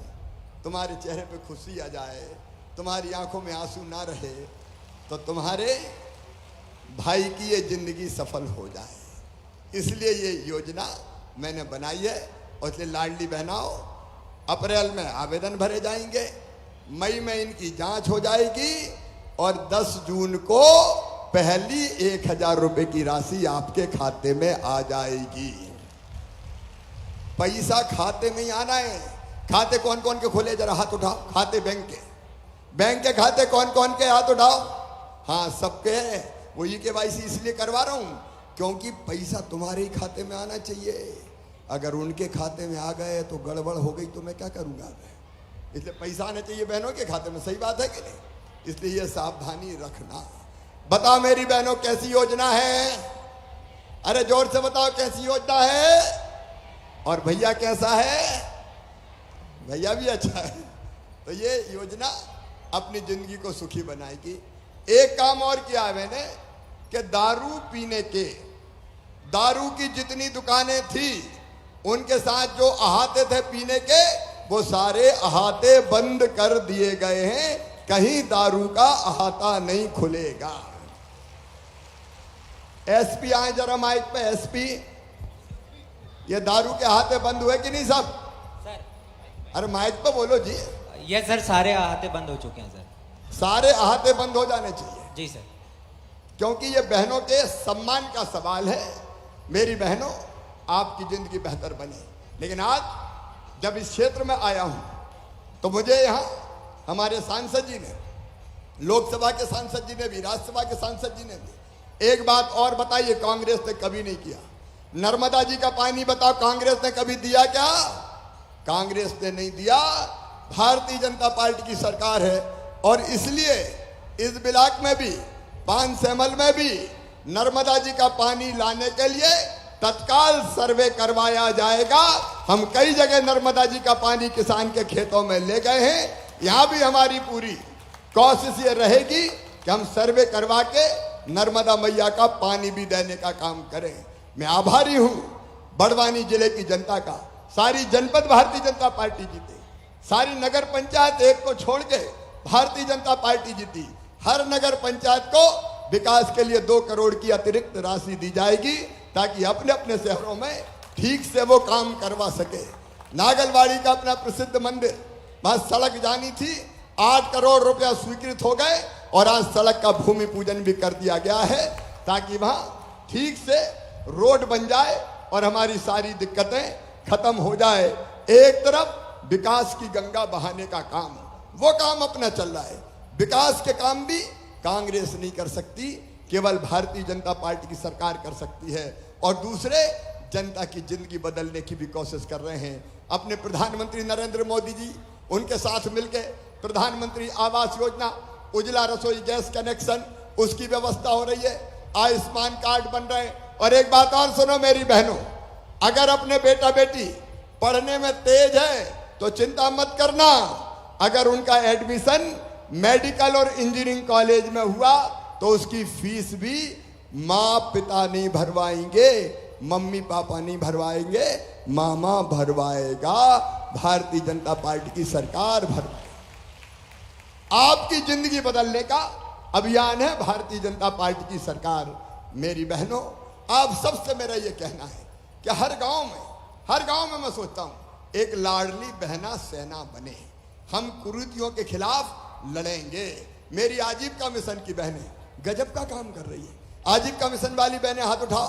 F: तुम्हारे चेहरे पे खुशी आ जाए, तुम्हारी आंखों में आंसू ना रहे, तो तुम्हारे भाई की ये जिंदगी सफल हो जाए। इसलिए ये योजना मैंने बनाई है। और इसलिए लाडली बहनाओ, अप्रैल में आवेदन भरे जाएंगे, मई में इनकी जांच हो जाएगी और 10 जून को पहली 1,000 रुपए की राशि आपके खाते में आ जाएगी। पैसा खाते में ही आना है। खाते कौन कौन के खोले, जरा हाथ उठाओ। खाते बैंक के खाते कौन कौन के, हाथ उठाओ। हाँ, सबके। वो EKYC इसलिए करवा रहा हूं क्योंकि पैसा तुम्हारे ही खाते में आना चाहिए। अगर उनके खाते में आ गए तो गड़बड़ हो गई तो मैं क्या करूंगा। इसलिए पैसा आना चाहिए बहनों के खाते में। सही बात है कि नहीं? इसलिए ये सावधानी रखना। बताओ मेरी बहनों, कैसी योजना है? अरे जोर से बताओ कैसी योजना है। और भैया कैसा है? भैया भी अच्छा है। तो ये योजना अपनी जिंदगी को सुखी बनाएगी। एक काम और किया है मैंने कि दारू पीने के, दारू की जितनी दुकानें थी उनके साथ जो अहाते थे पीने के, वो सारे अहाते बंद कर दिए गए हैं। कहीं दारू का अहाता नहीं खुलेगा। SP आए जरा माइक पे। SP, ये दारू के अहाते बंद हुए कि नहीं सब?
H: सर,
F: अरे माइक पे बोलो जी।
H: ये सर सारे अहाते बंद हो चुके हैं सर।
F: सारे अहाते बंद हो जाने चाहिए
H: जी सर,
F: क्योंकि ये बहनों के सम्मान का सवाल है। मेरी बहनों, आपकी जिंदगी बेहतर बने। लेकिन आज जब इस क्षेत्र में आया हूं तो मुझे यहां हमारे सांसद जी ने, लोकसभा के सांसद जी ने भी, राज्यसभा के सांसद जी ने भी एक बात और बताइए, कांग्रेस ने कभी नहीं किया। नर्मदा जी का पानी बताओ, कांग्रेस ने कभी दिया क्या? कांग्रेस ने नहीं दिया। भारतीय जनता पार्टी की सरकार है और इसलिए इस ब्लॉक में भी, पानसेमल में भी नर्मदा जी का पानी लाने के लिए तत्काल सर्वे करवाया जाएगा। हम कई जगह नर्मदा जी का पानी किसान के खेतों में ले गए हैं, यहां भी हमारी पूरी कोशिश ये रहेगी कि हम सर्वे करवा के नर्मदा मैया का पानी भी देने का काम करें। मैं आभारी हूं बड़वानी जिले की जनता का। सारी जनपद भारतीय जनता पार्टी जीती, सारी नगर पंचायत एक को छोड़ के भारतीय जनता पार्टी जीती। हर नगर पंचायत को विकास के लिए 2 करोड़ की अतिरिक्त राशि दी जाएगी ताकि अपने अपने शहरों में ठीक से वो काम करवा सके। नागलवाड़ी का अपना प्रसिद्ध मंदिर, वहां सड़क जानी थी, 8 करोड़ रुपया स्वीकृत हो गए और आज सड़क का भूमि पूजन भी कर दिया गया है ताकि वहां ठीक से रोड बन जाए और हमारी सारी दिक्कतें खत्म हो जाए। एक तरफ विकास की गंगा बहाने का काम, वो काम अपना चल रहा है। विकास के काम भी कांग्रेस नहीं कर सकती, केवल भारतीय जनता पार्टी की सरकार कर सकती है। और दूसरे जनता की जिंदगी बदलने की भी कोशिश कर रहे हैं। अपने प्रधानमंत्री नरेंद्र मोदी जी, उनके साथ मिलकर प्रधानमंत्री आवास योजना, उज्ज्वला रसोई गैस कनेक्शन, उसकी व्यवस्था हो रही है। आयुष्मान कार्ड बन रहे हैं। और एक बात और सुनो मेरी बहनों, अगर अपने बेटा बेटी पढ़ने में तेज है तो चिंता मत करना। अगर उनका एडमिशन मेडिकल और इंजीनियरिंग कॉलेज में हुआ तो उसकी फीस भी माँ पिता नहीं भरवाएंगे, मम्मी पापा नहीं भरवाएंगे, मामा भरवाएगा। भारतीय जनता पार्टी की सरकार भरवाएगी। आपकी जिंदगी बदलने का अभियान है भारतीय जनता पार्टी की सरकार। मेरी बहनों, आप सबसे मेरा यह कहना है कि हर गांव में मैं सोचता हूं एक लाडली बहना सेना बने। हम कुरीतियों के खिलाफ लड़ेंगे। मेरी आजीविका मिशन की बहनें गजब का काम कर रही है। आजीविका मिशन वाली बहनें हाथ उठाओ।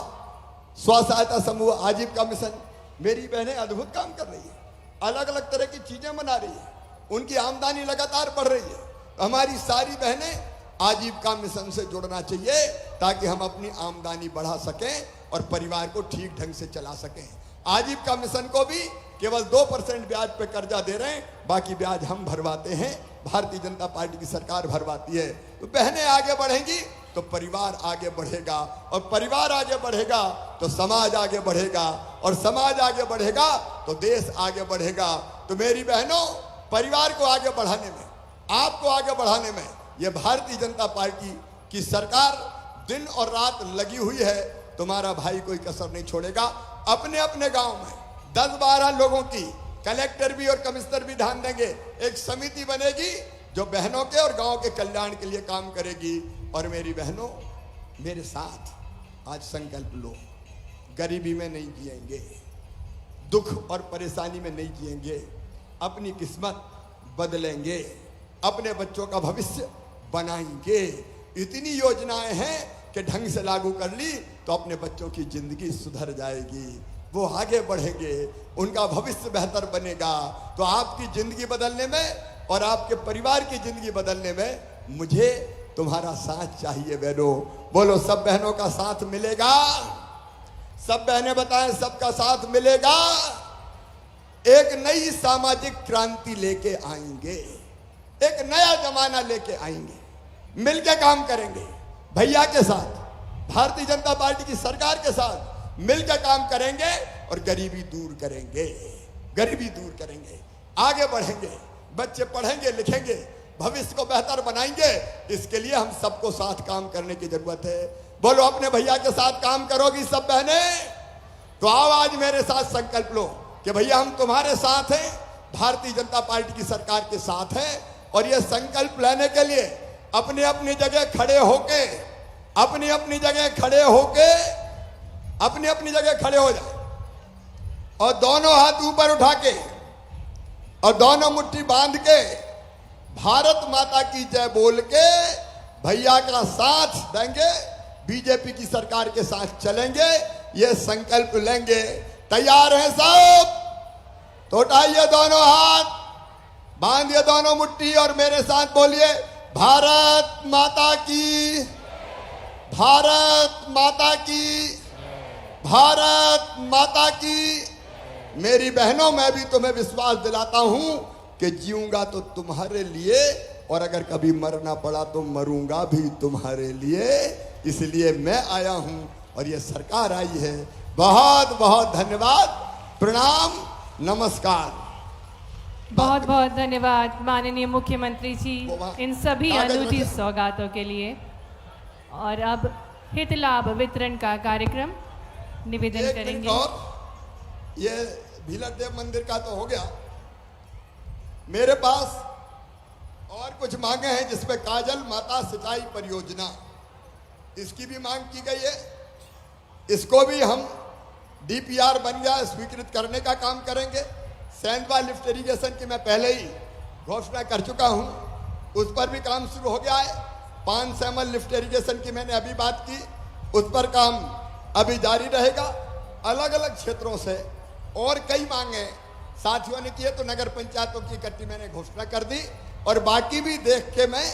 F: स्व सहायता समूह आजीविका मिशन, मेरी बहनें अद्भुत काम कर रही है। अलग अलग तरह की चीजें बना रही है, उनकी आमदनी लगातार बढ़ रही है। हमारी सारी बहनें आजीविका मिशन से जुड़ना चाहिए ताकि हम अपनी आमदनी बढ़ा सकें और परिवार को ठीक ढंग से चला सकें। आजीविका मिशन को भी केवल 2% ब्याज पे कर्जा दे रहे हैं, बाकी ब्याज हम भरवाते हैं, भारतीय जनता पार्टी की सरकार भरवाती है। तो बहनें आगे बढ़ेंगी तो परिवार आगे बढ़ेगा, और परिवार आगे बढ़ेगा तो समाज आगे बढ़ेगा, और समाज आगे बढ़ेगा तो देश आगे बढ़ेगा। तो मेरी बहनों, परिवार को आगे बढ़ाने में, आपको आगे बढ़ाने में यह भारतीय जनता पार्टी की सरकार दिन और रात लगी हुई है। तुम्हारा भाई कोई कसर नहीं छोड़ेगा। अपने अपने गांव में 10-12 लोगों की, कलेक्टर भी और कमिश्नर भी ध्यान देंगे, एक समिति बनेगी जो बहनों के और गांव के कल्याण के लिए काम करेगी। और मेरी बहनों, मेरे साथ आज संकल्प लो, गरीबी में नहीं जिएंगे, दुख और परेशानी में नहीं जिएंगे, अपनी किस्मत बदलेंगे, अपने बच्चों का भविष्य बनाएंगे। इतनी योजनाएं हैं कि ढंग से लागू कर ली तो अपने बच्चों की जिंदगी सुधर जाएगी, वो आगे बढ़ेंगे, उनका भविष्य बेहतर बनेगा। तो आपकी जिंदगी बदलने में और आपके परिवार की जिंदगी बदलने में मुझे तुम्हारा साथ चाहिए बहनों। बोलो, सब बहनों का साथ मिलेगा? सब बहनें बताएं, सबका साथ मिलेगा? एक नई सामाजिक क्रांति लेके आएंगे, एक नया जमाना लेके आएंगे, मिलके काम करेंगे। भैया के साथ, भारतीय जनता पार्टी की सरकार के साथ मिलकर काम करेंगे और गरीबी दूर करेंगे, गरीबी दूर करेंगे, आगे बढ़ेंगे, बच्चे पढ़ेंगे लिखेंगे, भविष्य को बेहतर बनाएंगे। इसके लिए हम सबको साथ काम करने की जरूरत है। बोलो, अपने भैया के साथ काम करोगी सब बहनें? तो आओ आज मेरे साथ संकल्प लो कि भैया हम तुम्हारे साथ हैं, भारतीय जनता पार्टी की सरकार के साथ हैं। और यह संकल्प लेने के लिए अपनी अपनी जगह खड़े होके, अपनी अपनी जगह खड़े होके, अपनी अपनी जगह खड़े हो जाए और दोनों हाथ ऊपर उठा के और दोनों मुट्ठी बांध के भारत माता की जय बोल के भैया का साथ देंगे, बीजेपी की सरकार के साथ चलेंगे, ये संकल्प लेंगे। तैयार हैं सब? तो उठाइए दोनों हाथ, बांधिए दोनों मुट्ठी और मेरे साथ बोलिए, भारत माता की, भारत माता की, भारत माता की। मेरी बहनों, मैं भी तुम्हें विश्वास दिलाता हूं कि जीऊंगा तो तुम्हारे लिए, और अगर कभी मरना पड़ा तो मरूंगा भी तुम्हारे लिए। इसलिए मैं आया हूं और ये सरकार आई है। बहुत बहुत धन्यवाद, प्रणाम, नमस्कार।
A: बहुत बहुत धन्यवाद माननीय मुख्यमंत्री जी इन सभी
F: कागज
A: अनूठी
F: रखे।
A: सौगातों के लिए। और अब हित लाभ वितरण का कार्यक्रम निवेदन
F: एक मिनट
A: करेंगे।
F: और, ये भीलर देव मंदिर का तो हो गया। मेरे पास और कुछ मांगे हैं, जिसमें काजल माता सिंचाई परियोजना, इसकी भी मांग की गई है। इसको भी हम डीपीआर बन गया स्वीकृत करने का काम करेंगे। सेंधवा लिफ्ट इरिगेशन की मैं पहले ही घोषणा कर चुका हूं, उस पर भी काम शुरू हो गया है। 5 सैमल लिफ्ट इरिगेशन की मैंने अभी बात की, उस पर काम अभी जारी रहेगा। अलग अलग क्षेत्रों से और कई मांगे साथियों ने किए, तो नगर पंचायतों की इकट्ठी मैंने घोषणा कर दी, और बाकी भी देख के मैं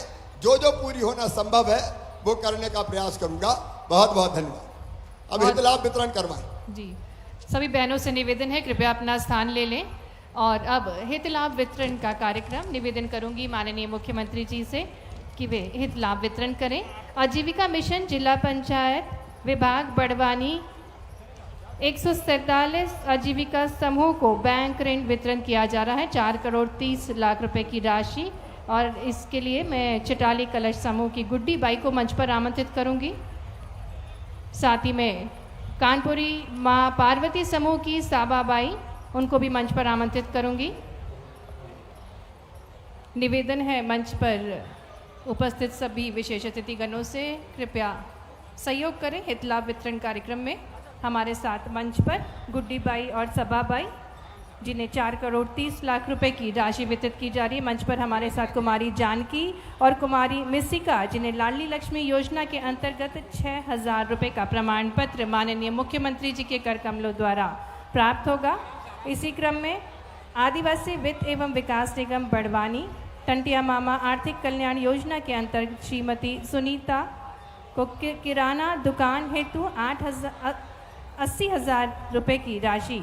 F: जो जो पूरी होना संभव है वो करने का प्रयास करूंगा। बहुत बहुत धन्यवाद। अब हित लाभ वितरण करवाएं।
A: जी, सभी बहनों से निवेदन है कृपया अपना स्थान ले लें। और अब हित लाभ वितरण का कार्यक्रम निवेदन करूंगी माननीय मुख्यमंत्री जी से कि वे हित लाभ वितरण करें। आजीविका मिशन जिला पंचायत विभाग बड़वानी 147 आजीविका समूह को बैंक ऋण वितरण किया जा रहा है 4,30,00,000 रुपए की राशि। और इसके लिए मैं चिटाली कलश समूह की गुड्डी बाई को मंच पर आमंत्रित करूंगी। साथ ही में कानपुरी माँ पार्वती समूह की साबा बाई, उनको भी मंच पर आमंत्रित करूंगी। निवेदन है मंच पर उपस्थित सभी विशेष अतिथिगणों से कृपया सहयोग करें हित लाभ वितरण कार्यक्रम में। हमारे साथ मंच पर गुड्डी बाई और सबा बाई, जिन्हें 4,30,00,000 रुपए की राशि वितरित की जा रही है। मंच पर हमारे साथ कुमारी जानकी और कुमारी मिसिका, जिन्हें लाडली लक्ष्मी योजना के अंतर्गत 6,000 रुपए का प्रमाण पत्र माननीय मुख्यमंत्री जी के कर कमलों द्वारा प्राप्त होगा। इसी क्रम में आदिवासी वित्त एवं विकास निगम बड़वानी टंटिया मामा आर्थिक कल्याण योजना के अंतर्गत श्रीमती सुनीता को किराना दुकान हेतु 80,000 रुपए की राशि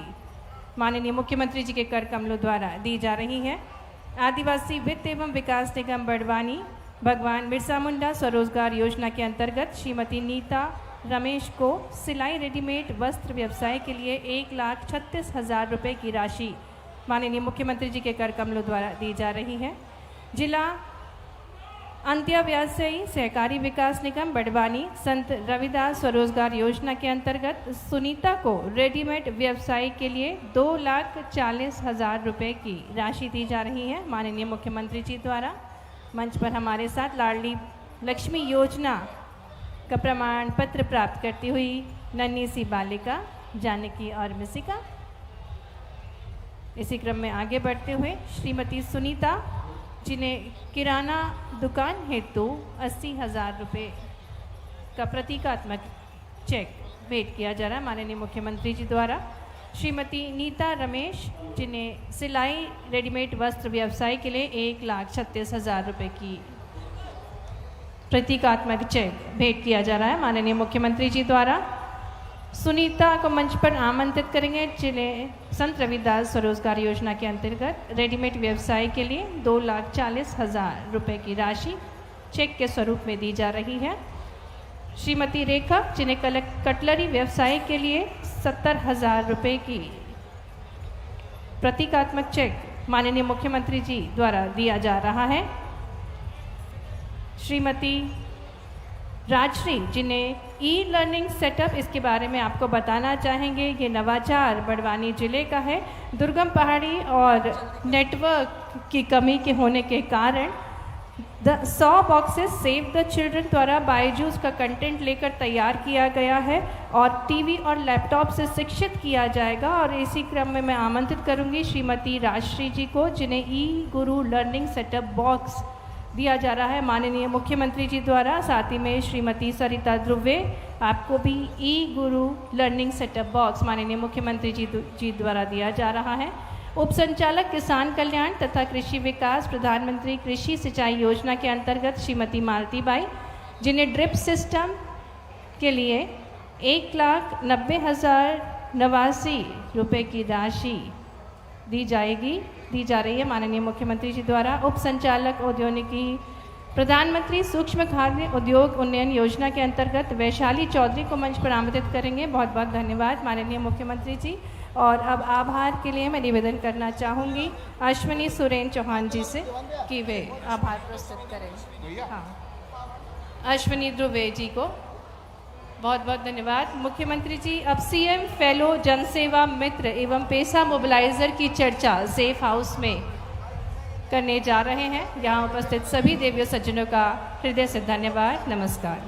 A: माननीय मुख्यमंत्री जी के कर कमलों द्वारा दी जा रही है। आदिवासी वित्त एवं विकास निगम बड़वानी भगवान बिरसा मुंडा स्वरोजगार योजना के अंतर्गत श्रीमती नीता रमेश को सिलाई रेडीमेड वस्त्र व्यवसाय के लिए 1,36,000 रुपए की राशि माननीय मुख्यमंत्री जी के कर कमलों द्वारा दी जा रही है। जिला अंत्याव्यवसायी सहकारी विकास निगम बड़वानी संत रविदास स्वरोजगार योजना के अंतर्गत सुनीता को रेडीमेड व्यवसाय के लिए 2,40,000 रुपए की राशि दी जा रही है माननीय मुख्यमंत्री जी द्वारा। मंच पर हमारे साथ लाडली लक्ष्मी योजना का प्रमाण पत्र प्राप्त करती हुई नन्ही सी बालिका जानकी और मिसिका। इसी क्रम में आगे बढ़ते हुए श्रीमती सुनीता, जिन्हें किराना दुकान हेतु 80,000 रुपये का प्रतीकात्मक चेक भेंट किया जा रहा है माननीय मुख्यमंत्री जी द्वारा। श्रीमती नीता रमेश, जिन्हें सिलाई रेडीमेड वस्त्र व्यवसाय के लिए 1,36,000 रुपये की प्रतीकात्मक चेक भेंट किया जा रहा है माननीय मुख्यमंत्री जी द्वारा। सुनीता को मंच पर आमंत्रित करेंगे, जिन्हें संत रविदास स्वरोजगार योजना के अंतर्गत रेडीमेड व्यवसाय के लिए 2,40,000 रुपए की राशि चेक के स्वरूप में दी जा रही है। श्रीमती रेखा, जिन्हें कटलरी व्यवसाय के लिए 70,000 रुपए की प्रतीकात्मक चेक माननीय मुख्यमंत्री जी द्वारा दिया जा रहा है। श्रीमती राजश्री, जिन्हें ई लर्निंग सेटअप, इसके बारे में आपको बताना चाहेंगे, ये नवाचार बड़वानी जिले का है। दुर्गम पहाड़ी और नेटवर्क की कमी के होने के कारण 100 बॉक्सेस सेव द चिल्ड्रन द्वारा बायजूस का कंटेंट लेकर तैयार किया गया है और टीवी और लैपटॉप से शिक्षित किया जाएगा। और इसी क्रम में मैं आमंत्रित करूंगी श्रीमती राजश्री जी को, जिन्हें ई गुरु लर्निंग सेटअप बॉक्स दिया जा रहा है माननीय मुख्यमंत्री जी द्वारा। साथ ही में श्रीमती सरिता ध्रुवे, आपको भी ई गुरु लर्निंग सेटअप बॉक्स माननीय मुख्यमंत्री जी द्वारा दिया जा रहा है। उप संचालक किसान कल्याण तथा कृषि विकास प्रधानमंत्री कृषि सिंचाई योजना के अंतर्गत श्रीमती मालती बाई, जिन्हें ड्रिप सिस्टम के लिए 1,90,089 रुपये की राशि दी जा रही है माननीय मुख्यमंत्री जी द्वारा। उप संचालक औद्योगिकी प्रधानमंत्री सूक्ष्म खाद्य उद्योग उन्नयन योजना के अंतर्गत वैशाली चौधरी को मंच पर आमंत्रित करेंगे। बहुत बहुत धन्यवाद माननीय मुख्यमंत्री जी। और अब आभार के लिए मैं निवेदन करना चाहूँगी अश्विनी सुरेन चौहान जी से कि वे आभार प्रस्तुत करें। हाँ, अश्विनी ध्रुवे जी को बहुत बहुत धन्यवाद। मुख्यमंत्री जी, अब सीएम फेलो जनसेवा मित्र एवं पेशा मोबिलाइजर की चर्चा सेफ हाउस में करने जा रहे हैं। यहाँ उपस्थित सभी देवियों सज्जनों का हृदय से धन्यवाद। नमस्कार।